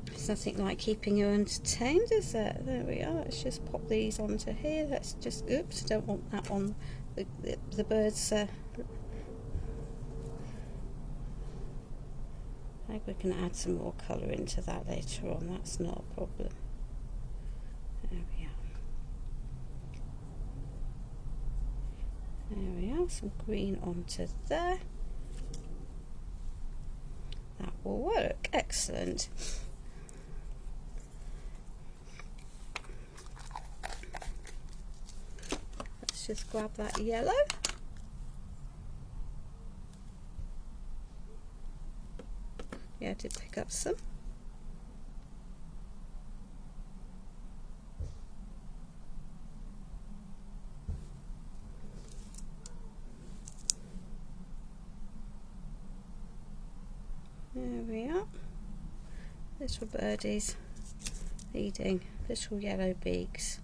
There's nothing like keeping you entertained, is there? There we are. Let's just pop these onto here. Let's just, oops, don't want that on the birds. I think we can add some more colour into that later on, that's not a problem. There we are. There we are, some green onto there. That will work, excellent. Let's just grab that yellow. Yeah, I did pick up some. There we are. Little birdies eating little yellow beaks.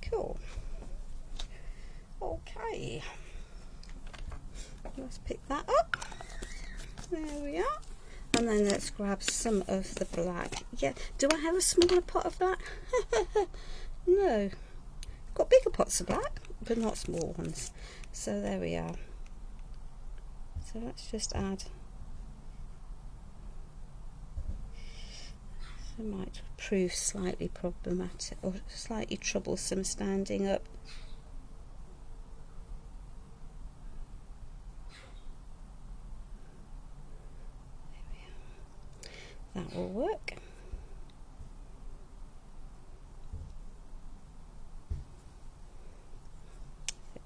Cool. Okay. Let's pick that up. There we are. And then let's grab some of the black. Yeah, do I have a smaller pot of that? No. Got bigger pots of black, but not small ones. So there we are. So let's just add. It might prove slightly problematic or slightly troublesome standing up. That will work.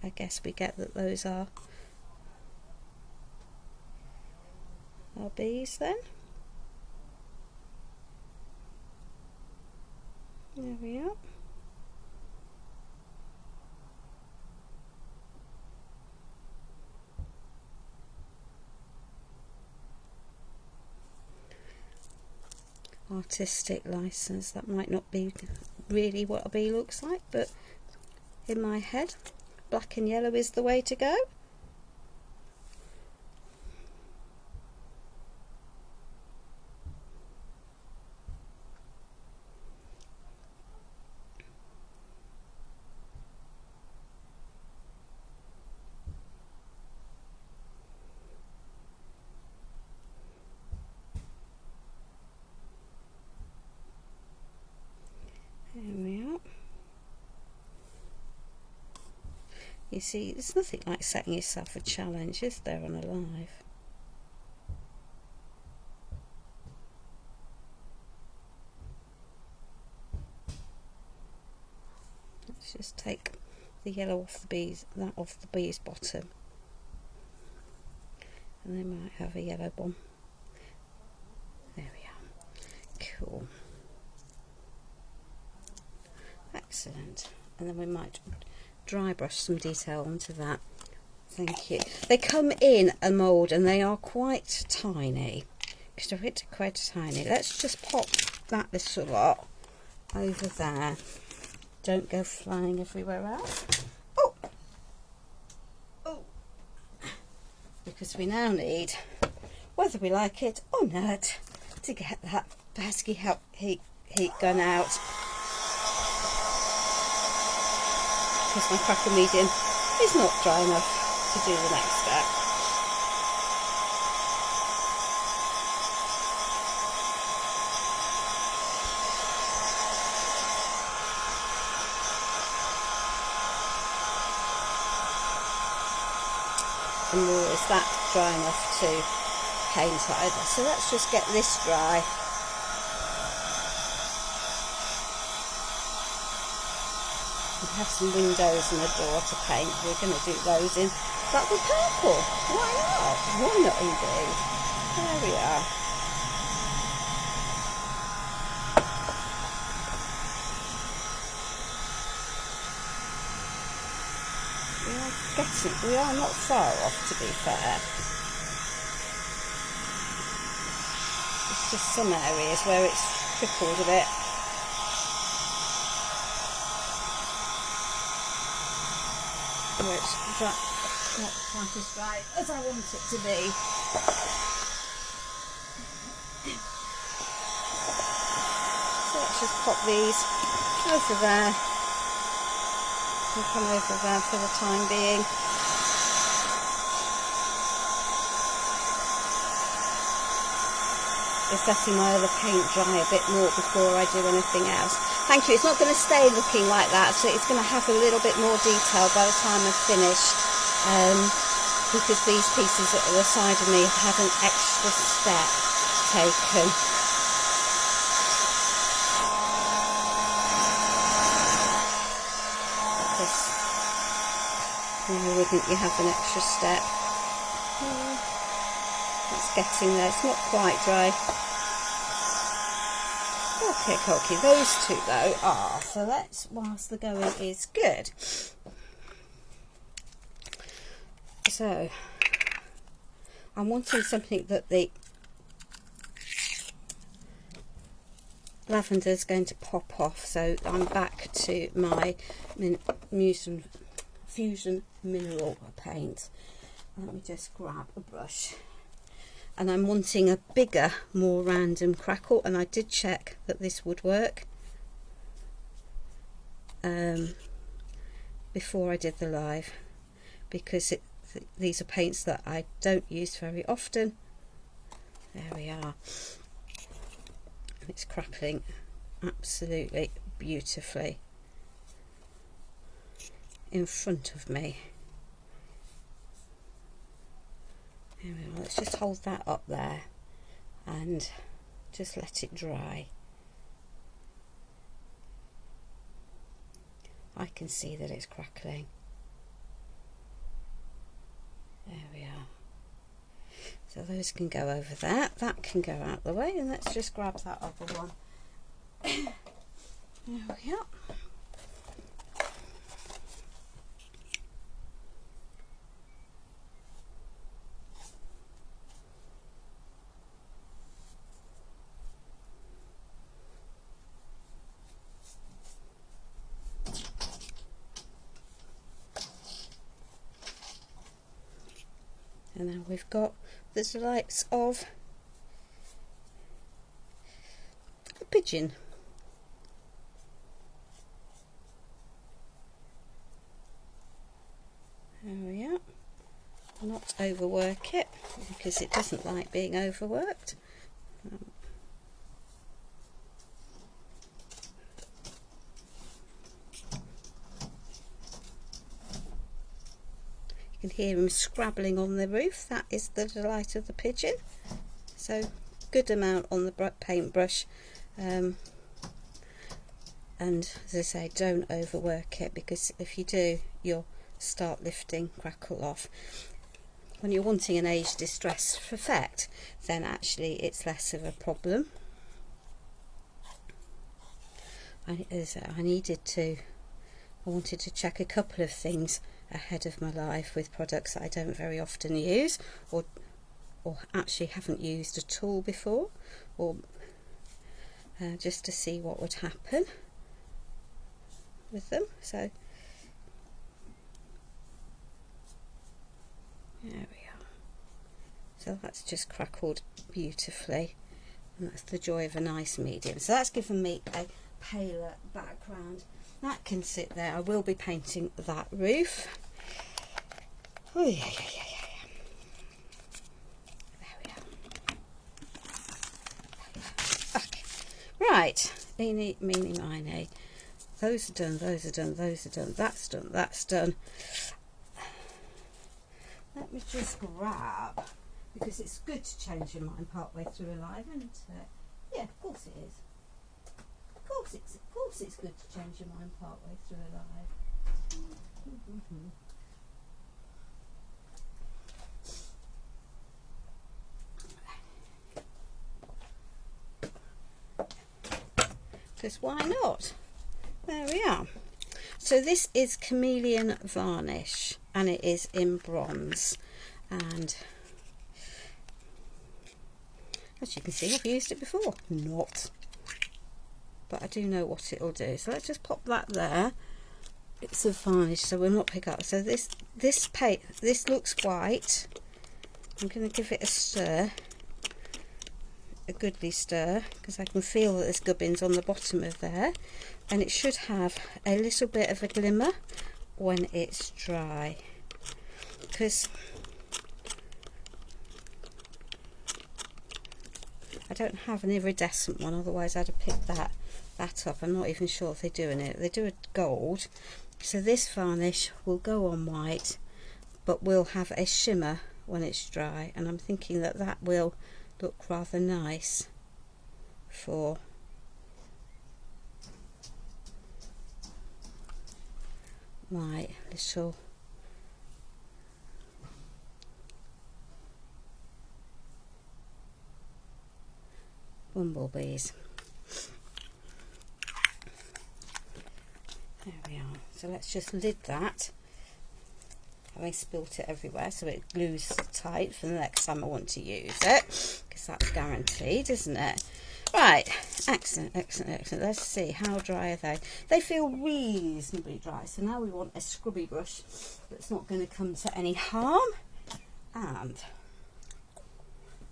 I guess we get that those are our bees then. There we are. Artistic license, that might not be really what a bee looks like, but in my head black and yellow is the way to go. There we are. You see, there's nothing like setting yourself a challenge, is there, on a live? Let's just take the yellow off the bees, that off the bee's bottom, and they might have a yellow one. There we are. Cool. Excellent. And then we might dry brush some detail onto that. Thank you. They come in a mould and they are quite tiny. Quite tiny. Let's just pop that little lot over there. Don't go flying everywhere else. Oh! Oh! Because we now need, whether we like it or not, to get that pesky heat gun out. Because my cracker medium is not dry enough to do the next step. And nor is that dry enough to paint either. So let's just get this dry. We have some windows and a door to paint. We're going to do those in that with purple. Why not? Why not indeed? There we are. We are not far off, to be fair. It's just some areas where it's trickled a bit. Where it's dry, not quite as dry as I want it to be. So let's just pop these over there and come over there for the time being. Just letting my other paint dry a bit more before I do anything else. Thank you. It's not going to stay looking like that, so it's going to have a little bit more detail by the time I've finished, because these pieces at the side of me have had an extra step taken. Why wouldn't you have an extra step? It's getting there. It's not quite dry. Okay, those two though are. So let's, whilst the going is good. So I'm wanting something that the lavender is going to pop off. So I'm back to my Fusion Mineral paint. Let me just grab a brush. And I'm wanting a bigger, more random crackle, and I did check that this would work before I did the live, because these are paints that I don't use very often. There we are. It's crackling absolutely beautifully in front of me. There we are. Let's just hold that up there and just let it dry. I can see that it's crackling. There we are. So those can go over there. That can go out the way, and let's just grab that other one. There we are. And now we've got the delights of a pigeon. There we are. Not overwork it, because it doesn't like being overworked. You can hear him scrabbling on the roof. That is the delight of the pigeon. So good amount on the paintbrush, and as I say, don't overwork it, because if you do, you'll start lifting crackle off. When you're wanting an age distress effect, then actually it's less of a problem. I wanted to check a couple of things ahead of my live with products that I don't very often use, or actually haven't used at all before, or just to see what would happen with them. So there we are. So that's just crackled beautifully, and that's the joy of a nice medium. So that's given me a paler background. That can sit there. I will be painting that roof. Oh yeah. There we are. Okay. Right. Eeny, meeny, miny. Those are done, those are done, those are done, that's done, that's done. Let me just grab, because it's good to change your mind partway through a live, isn't it? Yeah, of course it is. Of course it's good to change your mind partway through a live. Because why not? There we are. So this is Chameleon Varnish, and it is in bronze, and as you can see, I've used it before. Not, but I do know what it'll do. So let's just pop that there. It's a varnish, so we'll not pick up. So this looks white. I'm going to give it a stir, a goodly stir, because I can feel that there's gubbins on the bottom of there, and it should have a little bit of a glimmer when it's dry, because I don't have an iridescent one, otherwise I'd have picked that up. I'm not even sure if they do in it. They do a gold, so this varnish will go on white, but will have a shimmer when it's dry, and I'm thinking that that will look rather nice for my little bumblebees. There we are. So let's just lid that. I spilt it everywhere, so it glues tight for the next time I want to use it, because that's guaranteed, isn't it? Right, excellent. Let's see, how dry are they? They feel reasonably dry, so now we want a scrubby brush that's not going to come to any harm. And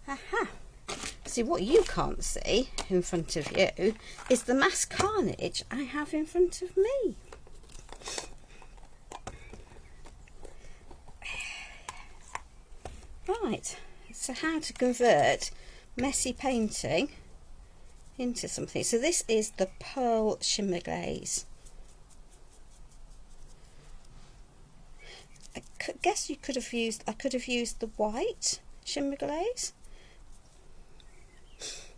aha, see, what you can't see in front of you is the mass carnage I have in front of me. Right, so how to convert messy painting into something. So this is the pearl shimmer glaze. I guess I could have used the white shimmer glaze,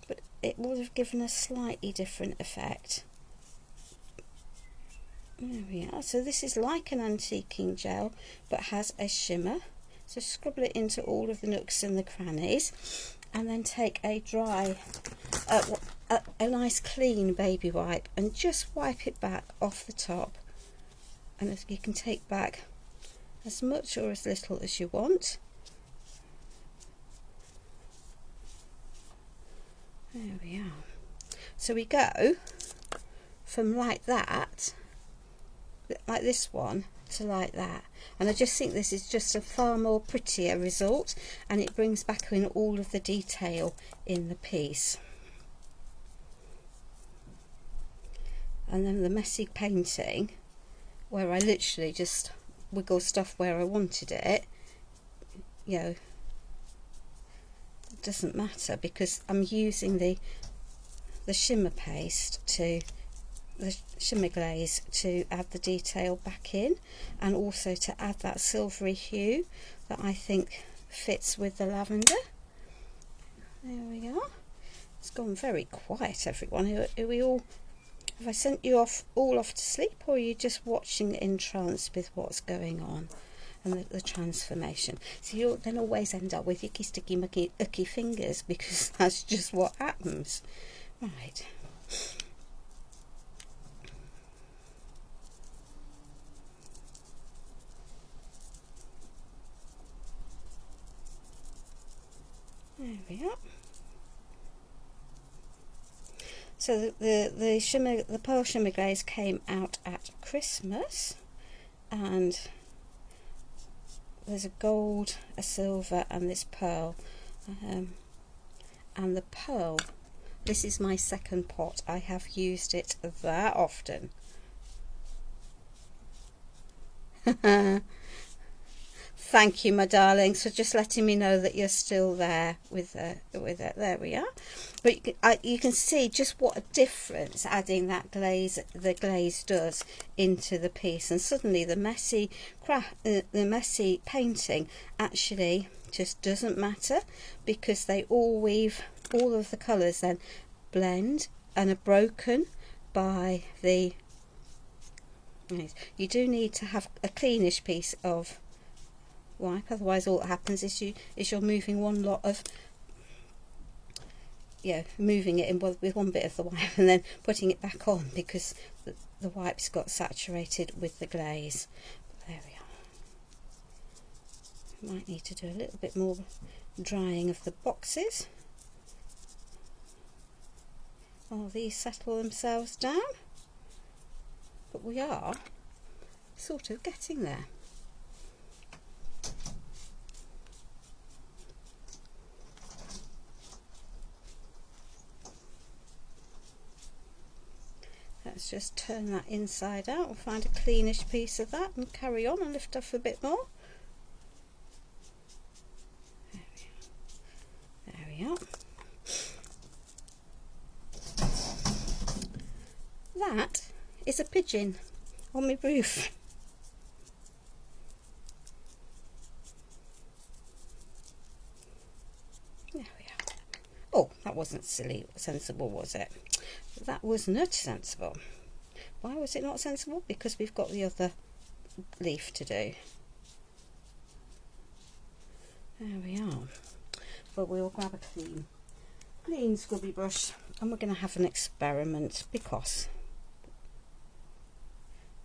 but it would have given a slightly different effect. There we are. So this is like an antiquing gel but has a shimmer. So scribble it into all of the nooks and the crannies, and then take a dry, a nice clean baby wipe and just wipe it back off the top. And you can take back as much or as little as you want. There we are. So we go from like that, like this one, to like that, and I just think this is just a far more prettier result, and it brings back in all of the detail in the piece. And then the messy painting, where I literally just wiggle stuff where I wanted it, you know, it doesn't matter because I'm using the shimmer paste to the shimmer glaze to add the detail back in, and also to add that silvery hue that I think fits with the lavender. There we are. It's gone very quiet, everyone. Are we all, have I sent you all off to sleep, or are you just watching in trance with what's going on and the transformation? So you'll then always end up with icky sticky mucky icky fingers, because that's just what happens. Right. There we are. So the pearl shimmer glaze came out at Christmas, and there's a gold, a silver, and this pearl. And the pearl, this is my second pot. I have used it that often. Thank you, my darlings, for just letting me know that you're still there with it. There we are. But you can see just what a difference adding that glaze, the glaze, does into the piece. And suddenly the messy painting actually just doesn't matter, because they all weave, all of the colours then blend and are broken by the. You do need to have a cleanish piece of wipe, otherwise all that happens is you're moving one lot of, moving it in with one bit of the wipe and then putting it back on, because the wipes got saturated with the glaze. There we are. Might need to do a little bit more drying of the boxes while these settle themselves down, but we are sort of getting there. Let's just turn that inside out and find a cleanish piece of that and carry on and lift off a bit more. There we are. That is a pigeon on my roof. There we are. Oh, that wasn't sensible, was it? That was not sensible. Why was it not sensible? Because we've got the other leaf to do. There we are. But we'll grab a clean scrubby brush, and we're going to have an experiment, because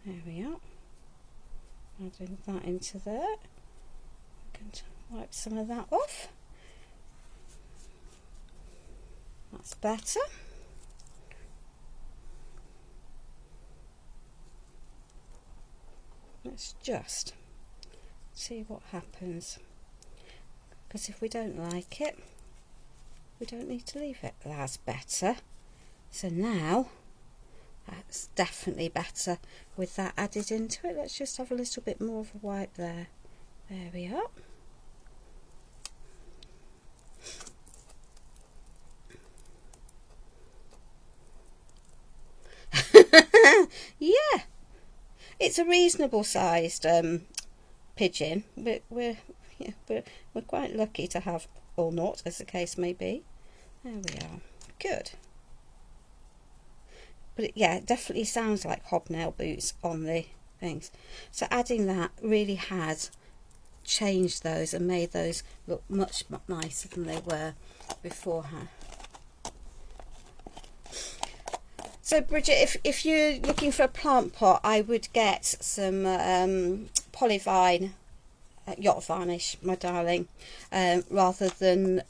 there we are. Adding that into there. We can wipe some of that off. That's better. Let's just see what happens. because if we don't like it, we don't need to leave it. That's better. So now that's definitely better with that added into it. Let's just have a little bit more of a wipe there. There we are. Yeah, it's a reasonable sized pigeon. We're quite lucky to have, or not, as the case may be. There we are. Good. But yeah, it definitely sounds like hobnail boots on the things. So adding that really has changed those and made those look much nicer than they were beforehand. So Bridget, if you're looking for a plant pot, I would get some polyvine yacht varnish, my darling, rather than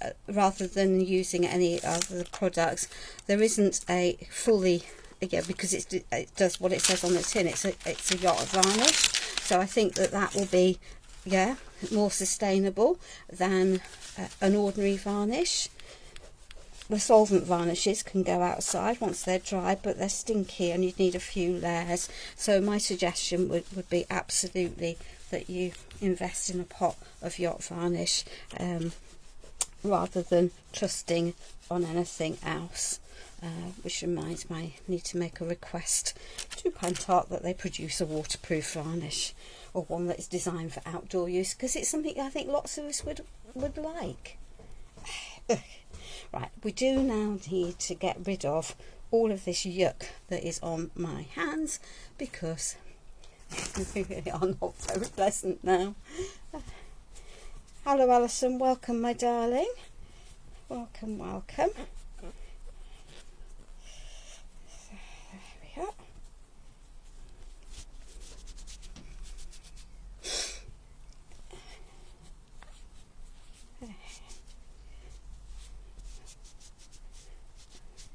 using any other products. There isn't a fully, yeah, because it does what it says on the tin. It's a yacht varnish, so I think that will be, yeah, more sustainable than an ordinary varnish. The solvent varnishes can go outside once they're dry, but they're stinky and you'd need a few layers. So my suggestion would be absolutely that you invest in a pot of yacht varnish rather than trusting on anything else. Which reminds me, I need to make a request to Pentart that they produce a waterproof varnish, or one that is designed for outdoor use, because it's something I think lots of us would like. Right, we do now need to get rid of all of this yuck that is on my hands, because they are not very pleasant now. Hello Alison, welcome my darling. Welcome, welcome. There we are.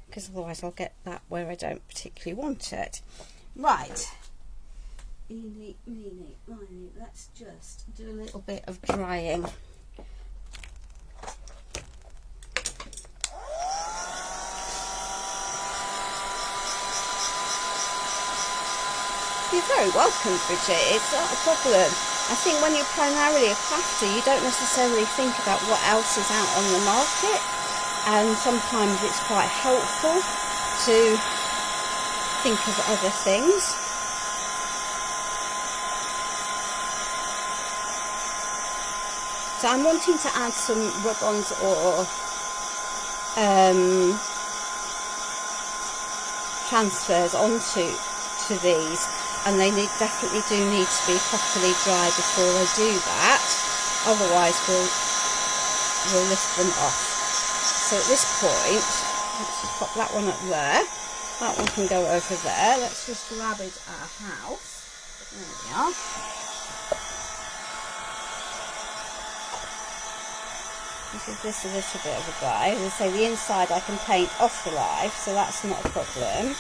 Because otherwise I'll get that where I don't particularly want it. Right. Eeny, meeny, miny. Let's just do a little bit of drying. You're very welcome, Bridget. It's not a problem. I think when you're primarily a crafter, you don't necessarily think about what else is out on the market. And sometimes it's quite helpful to think of other things. So I'm wanting to add some rub-ons or transfers onto these, and they definitely do need to be properly dry before I do that. Otherwise, we'll lift them off. So at this point, let's just pop that one up there. That one can go over there. Let's just grab it at our house. There we are. Give this a little bit of a dry. As I say, the inside I can paint off the live, so that's not a problem.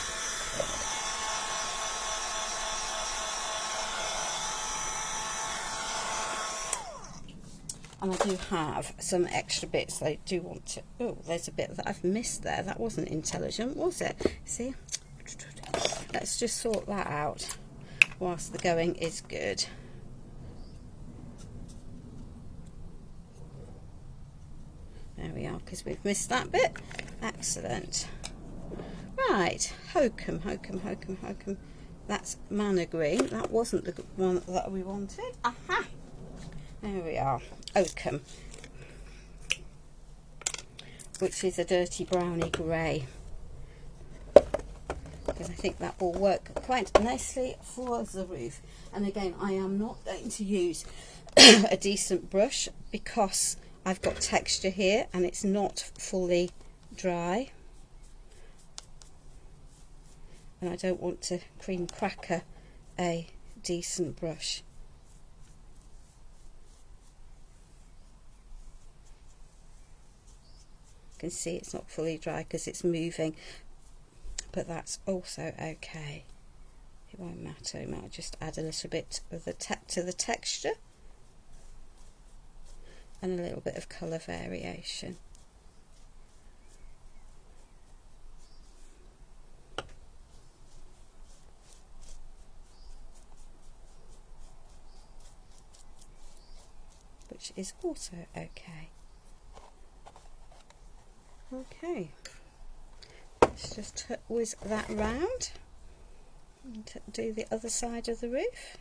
And I do have some extra bits I do want to... Oh, there's a bit that I've missed there. That wasn't intelligent, was it? See? Let's just sort that out whilst the going is good. There we are, because we've missed that bit. Excellent. Right, hokum, hokum, hokum, hokum. That's manna green. That wasn't the one that we wanted. Aha! There we are. Oakum, which is a dirty browny grey, because I think that will work quite nicely for the roof. And again, I am not going to use a decent brush because I've got texture here and it's not fully dry, and I don't want to cream cracker a decent brush. Can see it's not fully dry because it's moving, but that's also okay. It won't matter. It might just add a little bit of the to the texture. and a little bit of colour variation. Which is also okay. Okay, let's just whiz that round and do the other side of the roof.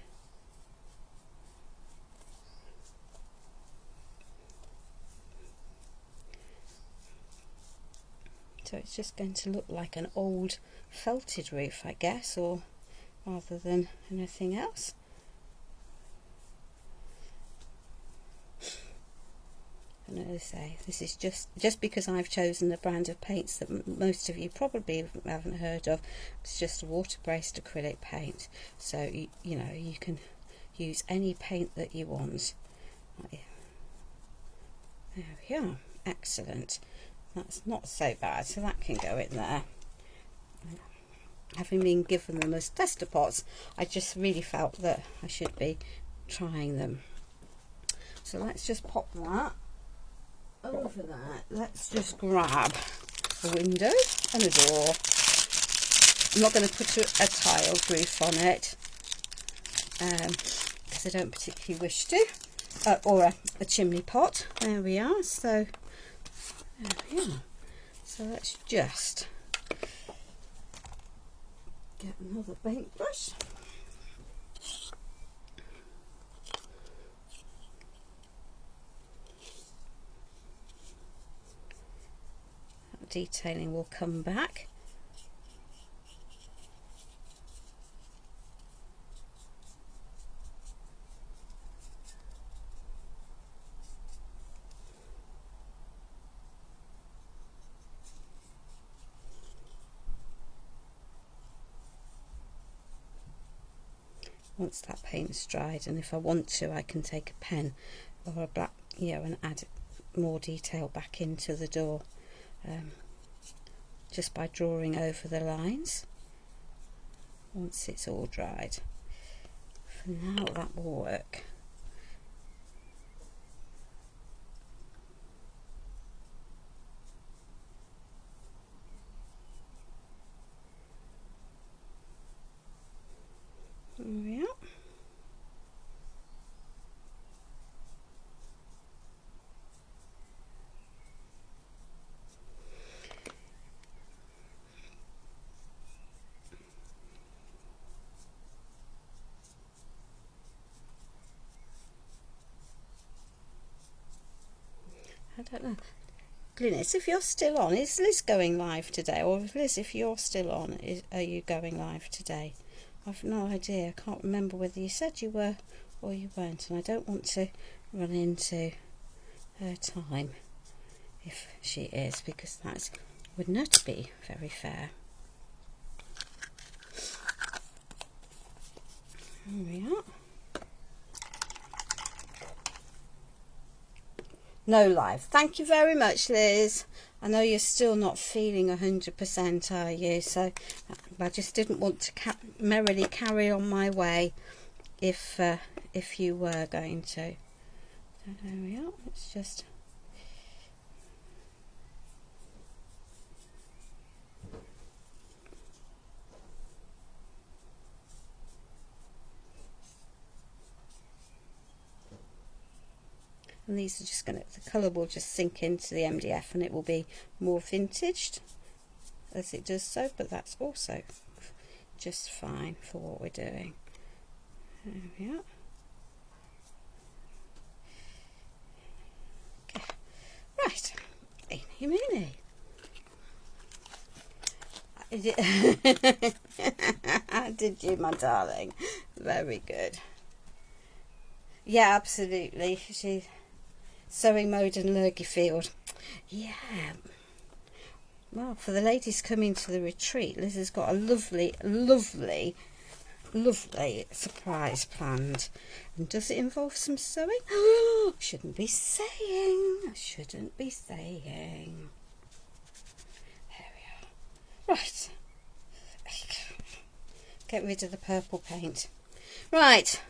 So it's just going to look like an old felted roof, I guess, or rather than anything else. And as I say, this is just because I've chosen a brand of paints that most of you probably haven't heard of. It's just a water-based acrylic paint, so you know, you can use any paint that you want. There we are, excellent. That's not so bad, so that can go in there. Having been given them as tester pots, I just really felt that I should be trying them. So let's just pop that over that. Let's just grab a window and a door. I'm not going to put a tiled roof on it because I don't particularly wish to, or a chimney pot. There we are. So there we are. So let's just get another paintbrush. Detailing will come back. Once that paint's dried, and if I want to, I can take a pen or a black, and add more detail back into the door. Just by drawing over the lines once it's all dried. For now, that will work. There we are. I don't know. Glynis, if you're still on, is Liz going live today? Or Liz, if you're still on, are you going live today? I've no idea. I can't remember whether you said you were or you weren't, and I don't want to run into her time if she is, because that would not be very fair. There we are. No live. Thank you very much, Liz. I know you're still not feeling 100%, are you? So I just didn't want to merrily carry on my way if you were going to. So there we are. It's just. And these are just going to, the colour will just sink into the MDF and it will be more vintaged as it does so, but that's also just fine for what we're doing. There we are. Okay. Right, eeny meeny. Did you, my darling? Very good. Yeah, absolutely. She's sewing mode and lurgy field. Yeah. Well, for the ladies coming to the retreat, Liz has got a lovely, lovely, lovely surprise planned. And does it involve some sewing? Shouldn't be saying. Shouldn't be saying. There we are. Right. Get rid of the purple paint. Right.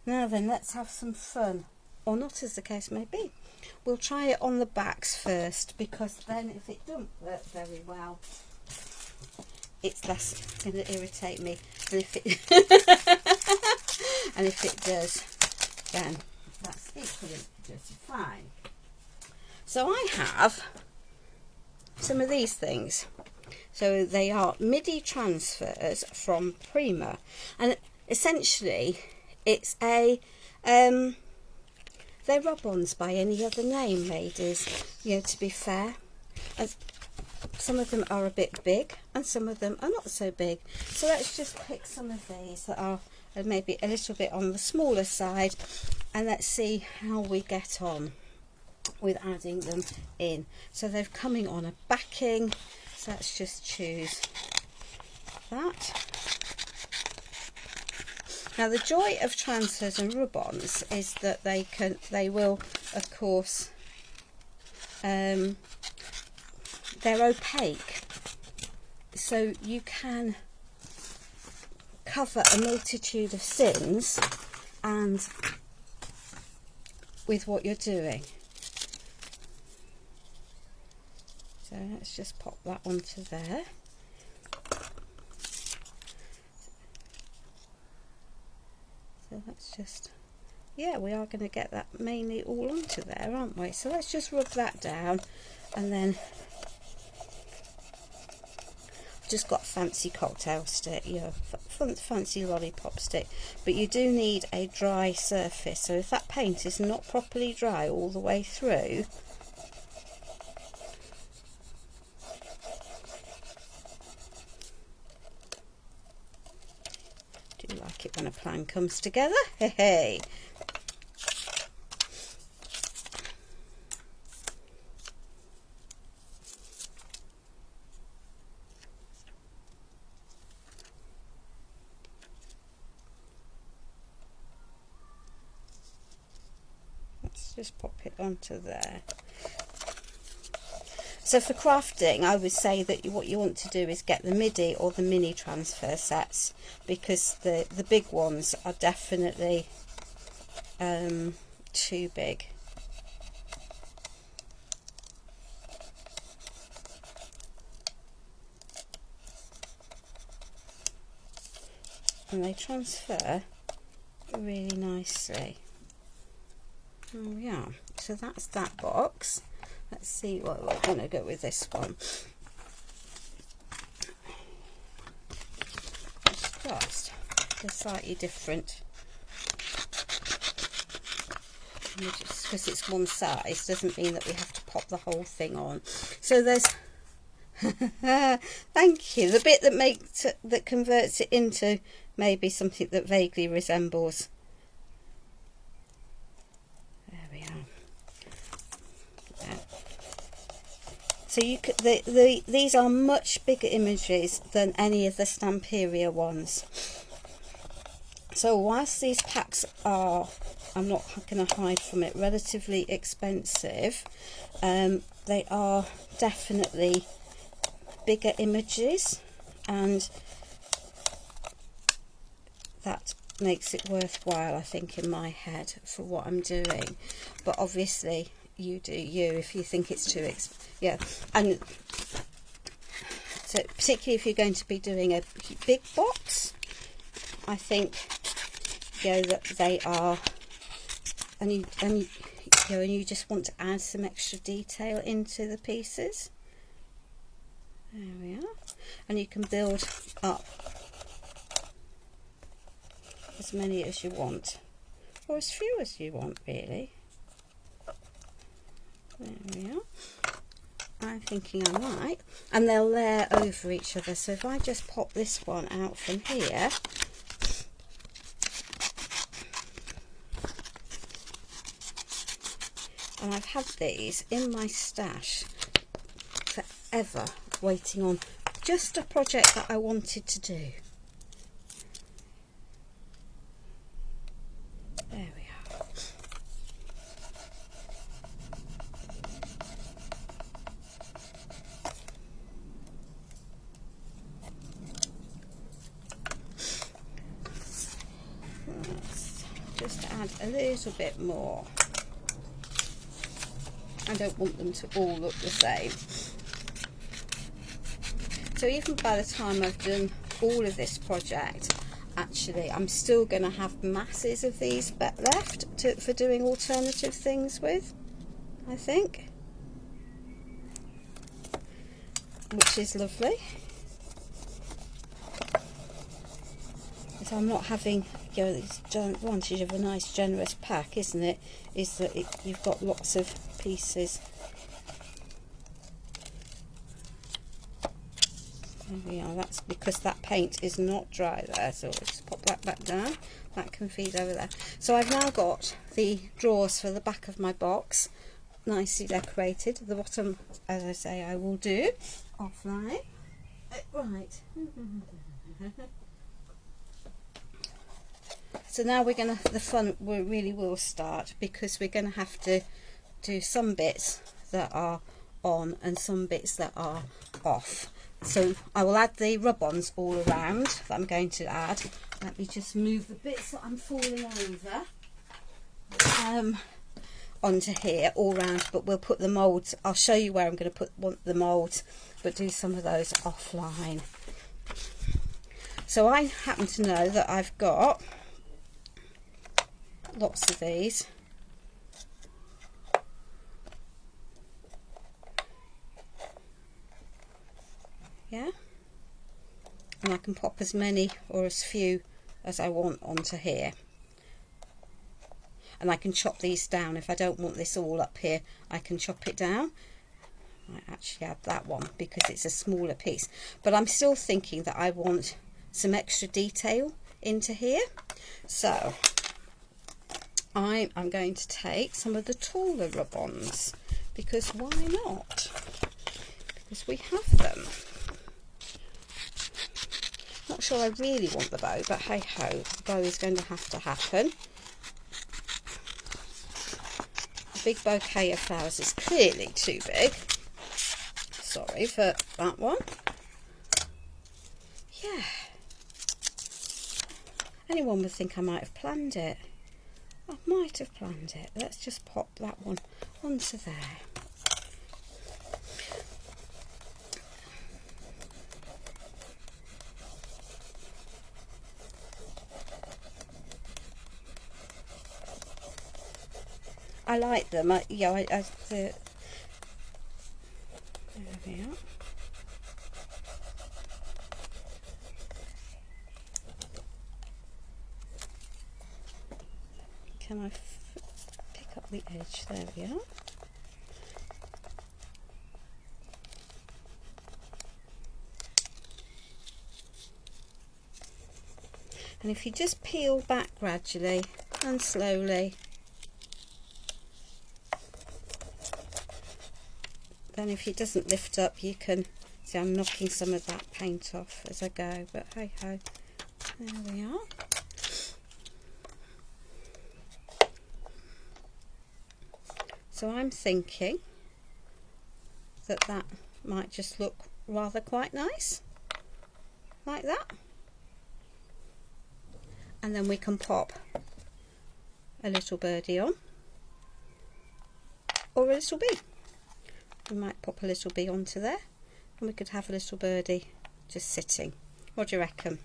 Now then, let's have some fun. or not, as the case may be. We'll try it on the backs first, because then if it doesn't work very well, it's less going to irritate me. And if it and if it does, then that's equally just fine. So I have some of these things. So they are MIDI transfers from Prima, and essentially it's a they're rub-ons by any other name, ladies, you know, to be fair. And some of them are a bit big and some of them are not so big. So let's just pick some of these that are maybe a little bit on the smaller side, and let's see how we get on with adding them in. So they're coming on a backing, so let's just choose that. Now the joy of transfers and rub-ons is that they will of course they're opaque, so you can cover a multitude of sins and with what you're doing. So let's just pop that onto there. So let's just, yeah, we are going to get that mainly all onto there, aren't we? So let's just rub that down, and then I've just got a fancy cocktail stick, you know, fancy lollipop stick, but you do need a dry surface. So if that paint is not properly dry all the way through, like it when a plan comes together. Hey, hey. Let's just pop it onto there. So for crafting, I would say that what you want to do is get the MIDI or the mini transfer sets, because the big ones are definitely too big. And they transfer really nicely. Oh yeah, so that's that box. Let's see what we're going to go with this one. It's just a slightly different. Just because it's one size doesn't mean that we have to pop the whole thing on. So there's thank you, the bit that makes it, that converts it into maybe something that vaguely resembles. There we are. So you could, these are much bigger images than any of the Stamperia ones. So whilst these packs are, I'm not going to hide from it, relatively expensive, they are definitely bigger images, and that makes it worthwhile, I think, in my head for what I'm doing. But obviously you do you if you think it's too yeah. And so particularly if you're going to be doing a big box, I think, you know, that they are, and you know, and you just want to add some extra detail into the pieces. There we are. And you can build up as many as you want, or as few as you want, really. There we are. I'm thinking I might, and they'll layer over each other. So if I just pop this one out from here, and I've had these in my stash forever, waiting on just a project that I wanted to do. There we are. Let's just add a little bit more. I don't want them to all look the same. So even by the time I've done all of this project, actually I'm still going to have masses of these left for doing alternative things with, I think, which is lovely. So I'm not having, you know, the advantage of a nice generous pack, isn't it, is that you've got lots of pieces. There we are. That's because that paint is not dry there, so let's just pop that back down. That can feed over there. So I've now got the drawers for the back of my box nicely decorated. The bottom, as I say, I will do offline. Right. So now we're going to, the fun really will start, because we're going to have to do some bits that are on and some bits that are off. So I will add the rub-ons all around that I'm going to add. Let me just move the bits that I'm falling over onto here all round, but we'll put the moulds, I'll show you where I'm going to put the moulds, but do some of those offline. So I happen to know that I've got lots of these. Yeah, and I can pop as many or as few as I want onto here, and I can chop these down. If I don't want this all up here, I can chop it down. I might actually add that one because it's a smaller piece, but I'm still thinking that I want some extra detail into here, so I'm going to take some of the taller rub-ons, because why not? Because we have them. Not sure I really want the bow, but hey ho, the bow is going to have to happen. A big bouquet of flowers is clearly too big. Sorry for that one. Yeah. Anyone would think I might have planned it. I might have planned it. Let's just pop that one onto there. I like them. There we are. Can I pick up the edge? There we are. And if you just peel back gradually and slowly, then if it doesn't lift up, you can see I'm knocking some of that paint off as I go, but hey ho, there we are. So I'm thinking that that might just look rather quite nice, like that. And then we can pop a little birdie on, or a little bee. We might pop a little bee onto there, and we could have a little birdie just sitting. What do you reckon?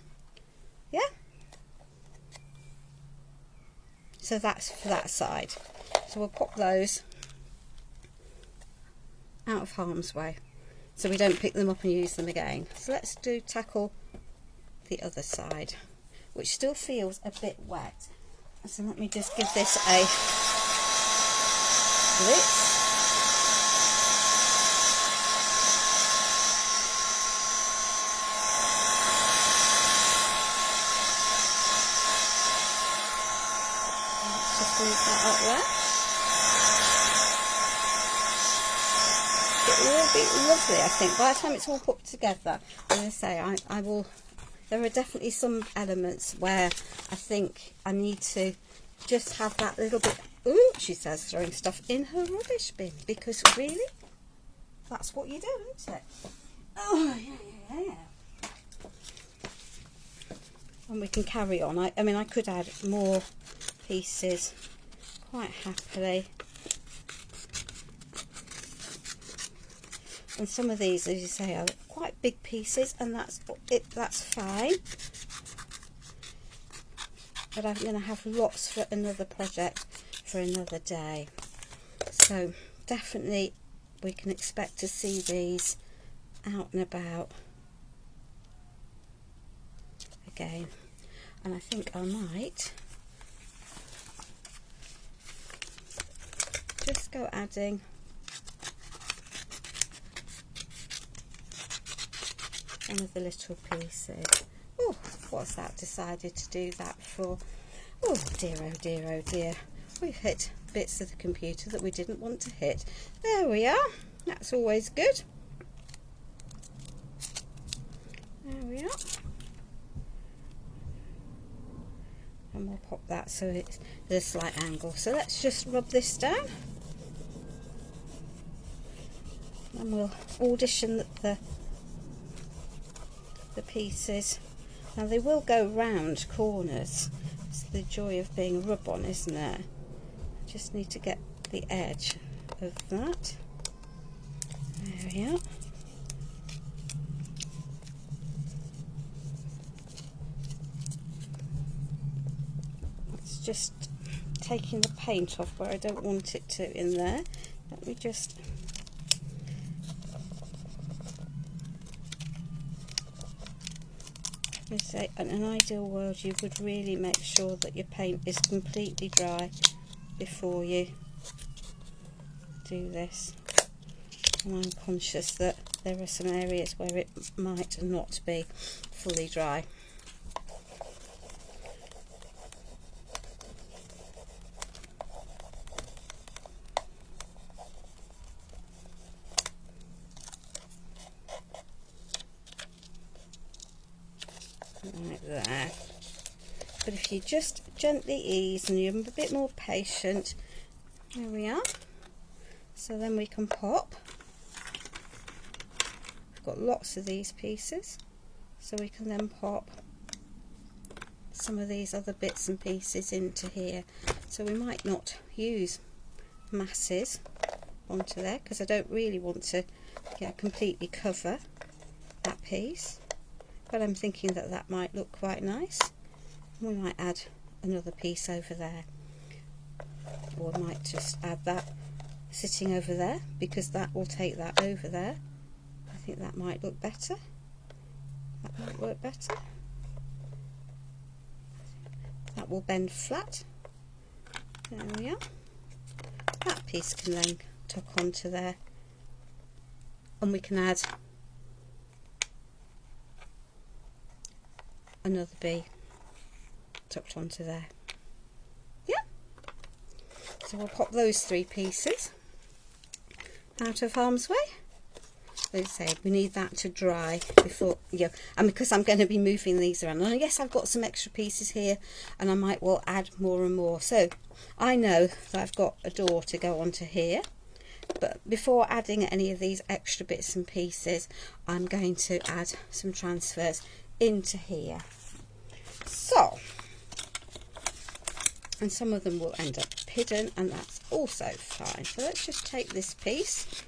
Yeah? So that's for that side. So we'll pop those out of harm's way, so we don't pick them up and use them again. So let's tackle the other side, which still feels a bit wet. So let me just give this a blitz. Let's just leave that up there. It will be lovely, I think, by the time it's all put together. As I say, I will. There are definitely some elements where I think I need to just have that little bit. Ooh, she says, throwing stuff in her rubbish bin, because really, that's what you do, isn't it? Oh yeah. And we can carry on. I mean, I could add more pieces quite happily. And some of these, as you say, are quite big pieces, and that's fine. But I'm going to have lots for another project for another day. So definitely we can expect to see these out and about again. And I think I might just go adding one of the little pieces. Oh, what's that decided to do that for? Oh dear, oh dear, oh dear. We've hit bits of the computer that we didn't want to hit. There we are. That's always good. There we are. And we'll pop that so it's at a slight angle. So let's just rub this down. And we'll audition the pieces. Now they will go round corners. It's the joy of being a rub-on, isn't it? Just need to get the edge of that. There we are. It's just taking the paint off where I don't want it to in there. Let me just say, in an ideal world, you would really make sure that your paint is completely dry before you do this. And I'm conscious that there are some areas where it might not be fully dry. Like there. But if you just gently ease and you're a bit more patient, there we are. So then we can pop. We've got lots of these pieces, so we can then pop some of these other bits and pieces into here. So we might not use masses onto there because I don't really want to completely cover that piece. But I'm thinking that that might look quite nice. We might add another piece over there, or we might just add that sitting over there because that will take that over there. I think that might look better. That might work better. That will bend flat. There we are. That piece can then tuck onto there, and we can add another bee tucked onto there. Yeah. So we'll pop those three pieces out of harm's way. As I say, we need that to dry before, and because I'm going to be moving these around. And yes, I've got some extra pieces here, and I might well add more and more. So I know that I've got a door to go onto here, but before adding any of these extra bits and pieces, I'm going to add some transfers into here. So, and some of them will end up hidden, and that's also fine. So let's just take this piece,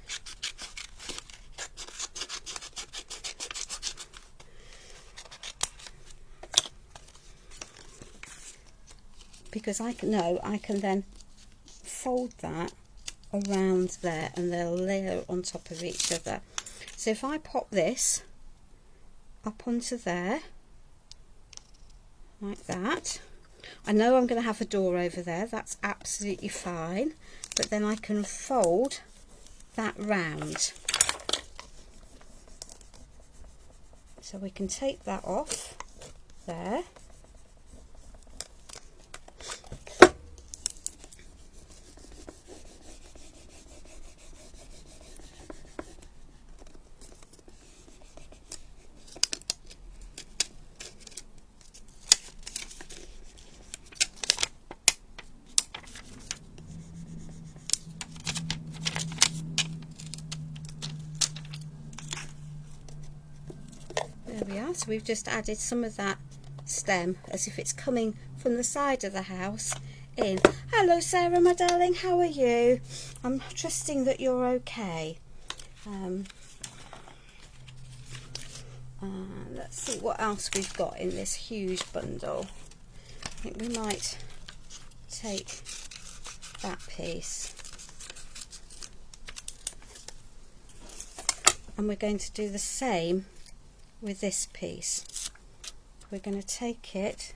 because I can then fold that around there and they'll layer on top of each other. So if I pop this up onto there like that, I know I'm going to have a door over there, that's absolutely fine, but then I can fold that round. So we can take that off there. There we are, so we've just added some of that stem as if it's coming from the side of the house in. Hello Sarah, my darling, how are you? I'm trusting that you're okay. And let's see what else we've got in this huge bundle. I think we might take that piece, and we're going to do the same with this piece. We're going to take it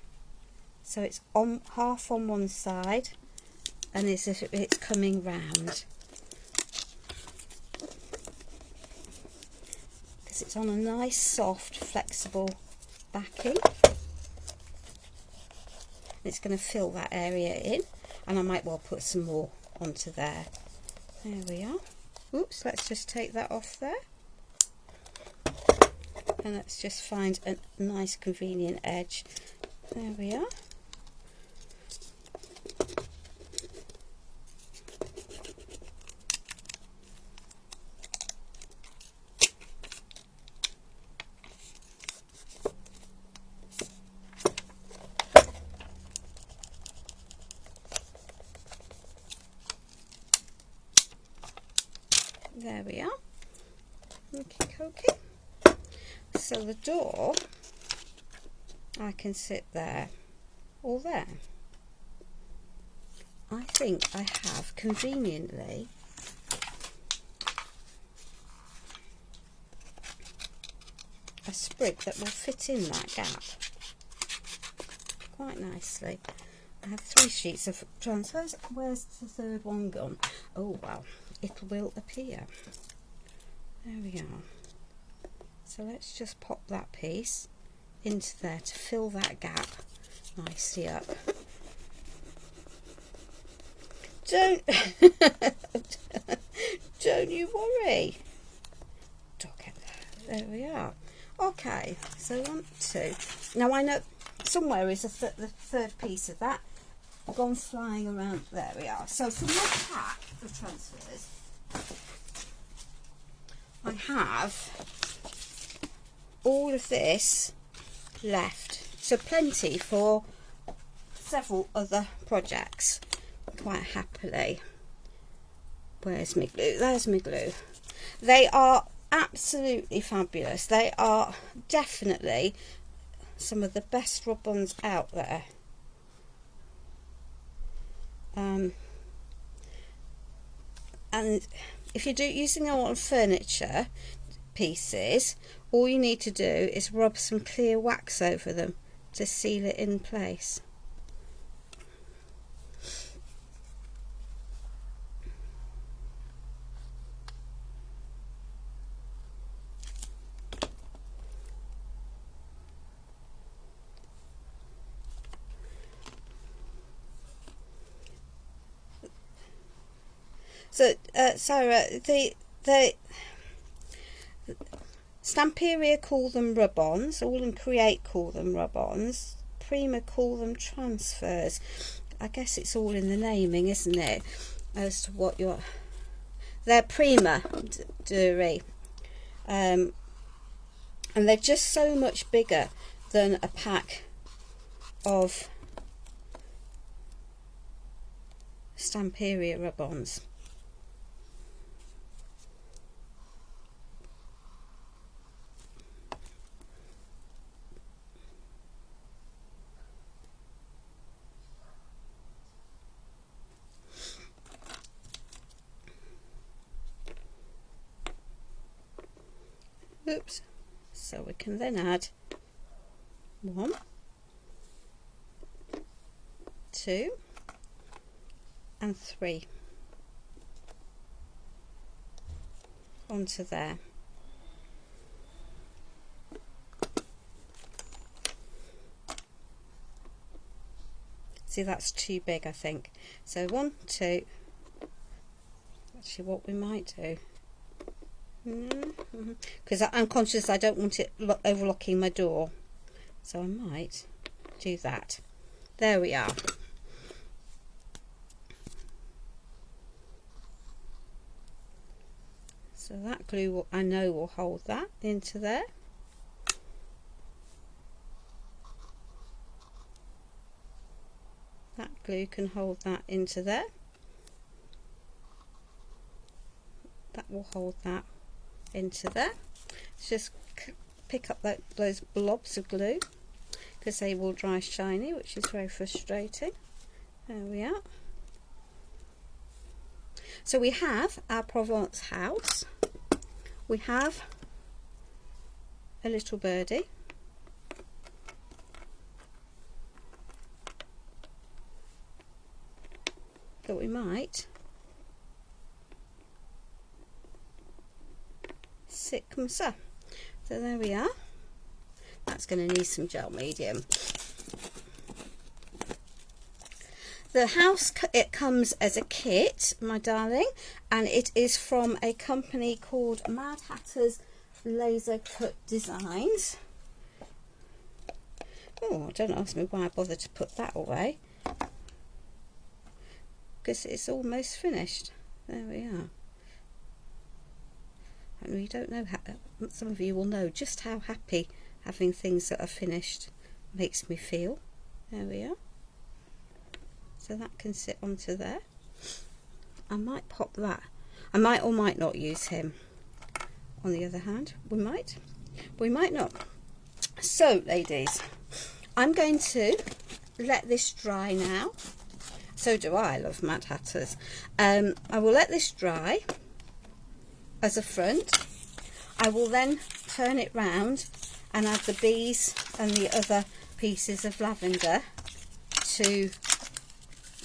so it's on half on one side and as if it's coming round, because it's on a nice soft flexible backing. It's going to fill that area in, and I might well put some more onto there. There we are. Oops, let's just take that off there, and let's just find a nice convenient edge. There we are. There we are. Okay. So the door, I can sit there or there. I think I have conveniently a sprig that will fit in that gap quite nicely. I have 3 sheets of transfers. Where's the third one gone? Oh well, it will appear. There we are. So let's just pop that piece into there to fill that gap nicely up. Don't you worry. There we are. Okay, so 1, 2. Now I know somewhere is the third piece of that gone flying around. There we are. So for my pack of transfers, I have all of this left, so plenty for several other projects quite happily. Where's my glue? There's my glue. They are absolutely fabulous. They are definitely some of the best rub-ons out there. And if you're using them on furniture pieces, all you need to do is rub some clear wax over them to seal it in place. So, Sarah, the Stamperia call them rub-ons, All and Create call them rub-ons, Prima call them transfers. I guess it's all in the naming, isn't it, as to what you're... They're Prima Duri, and they're just so much bigger than a pack of Stamperia rub-ons. Oops. So we can then add 1, 2 and 3 onto there. See, that's too big, I think. So 1, 2. Actually, what we might do, because I'm conscious I don't want it overlocking my door, so I might do that. There we are. So that glue I know will hold that into there. That glue can hold that into there. That will hold that into there. Let's just pick up those blobs of glue, because they will dry shiny, which is very frustrating. There we are. So we have our Provence house, we have a little birdie, that we might sit comme ça. So there we are. That's going to need some gel medium. The house, it comes as a kit, my darling, and it is from a company called Madhatters Laser Cut Designs. Oh, don't ask me why I bothered to put that away, because it's almost finished. There we are. And we don't know how, some of you will know just how happy having things that are finished makes me feel. There we are. So that can sit onto there. I might pop that. I might or might not use him. On the other hand, we might not. So ladies, I'm going to let this dry now. So do I love Madhatters. I will let this dry as a front. I will then turn it round and add the bees and the other pieces of lavender to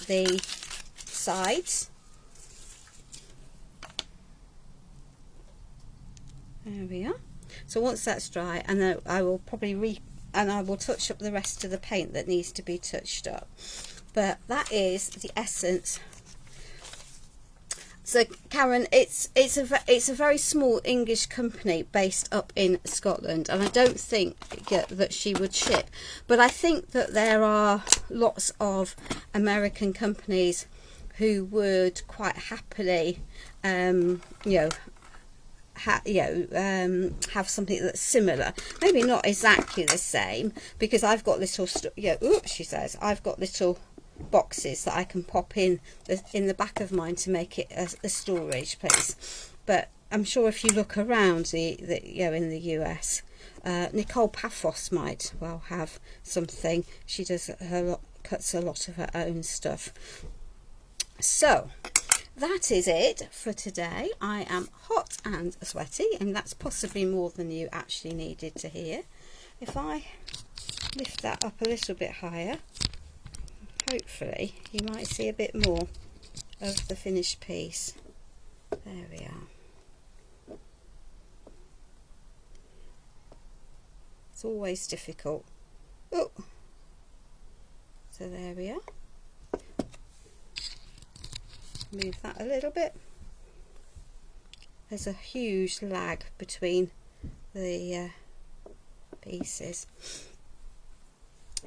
the sides. There we are. So once that's dry, and then I will probably I will touch up the rest of the paint that needs to be touched up. But that is the essence. So Karen, it's a very small English company based up in Scotland, and I don't think that she would ship, but I think that there are lots of American companies who would quite happily have something that's similar, maybe not exactly the same, because I've got little she says I've got little boxes that I can pop in the back of mine to make it a storage place. But I'm sure if you look around in the US, Nicole Paphos might well have something. She does cuts a lot of her own stuff. So that is it for today. I am hot and sweaty, and that's possibly more than you actually needed to hear. If I lift that up a little bit higher, hopefully you might see a bit more of the finished piece. There we are. It's always difficult. Oh, so there we are. Move that a little bit. There's a huge lag between the pieces.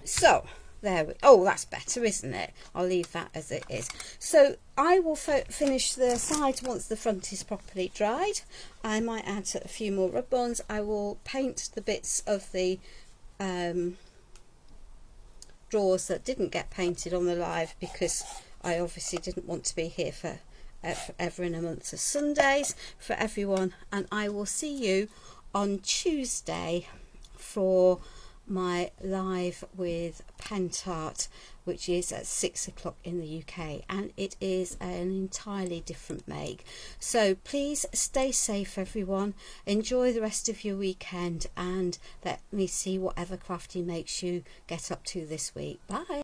So there we, oh, that's better, isn't it? I'll leave that as it is. So I will finish the sides once the front is properly dried. I might add a few more rub-ons. I will paint the bits of the drawers that didn't get painted on the live, because I obviously didn't want to be here for ever in a month of Sundays for everyone. And I will see you on Tuesday for my live with Pentart, which is at 6 o'clock in the UK, and it is an entirely different make. So please stay safe, everyone. Enjoy the rest of your weekend, and let me see whatever crafting makes you get up to this week. Bye.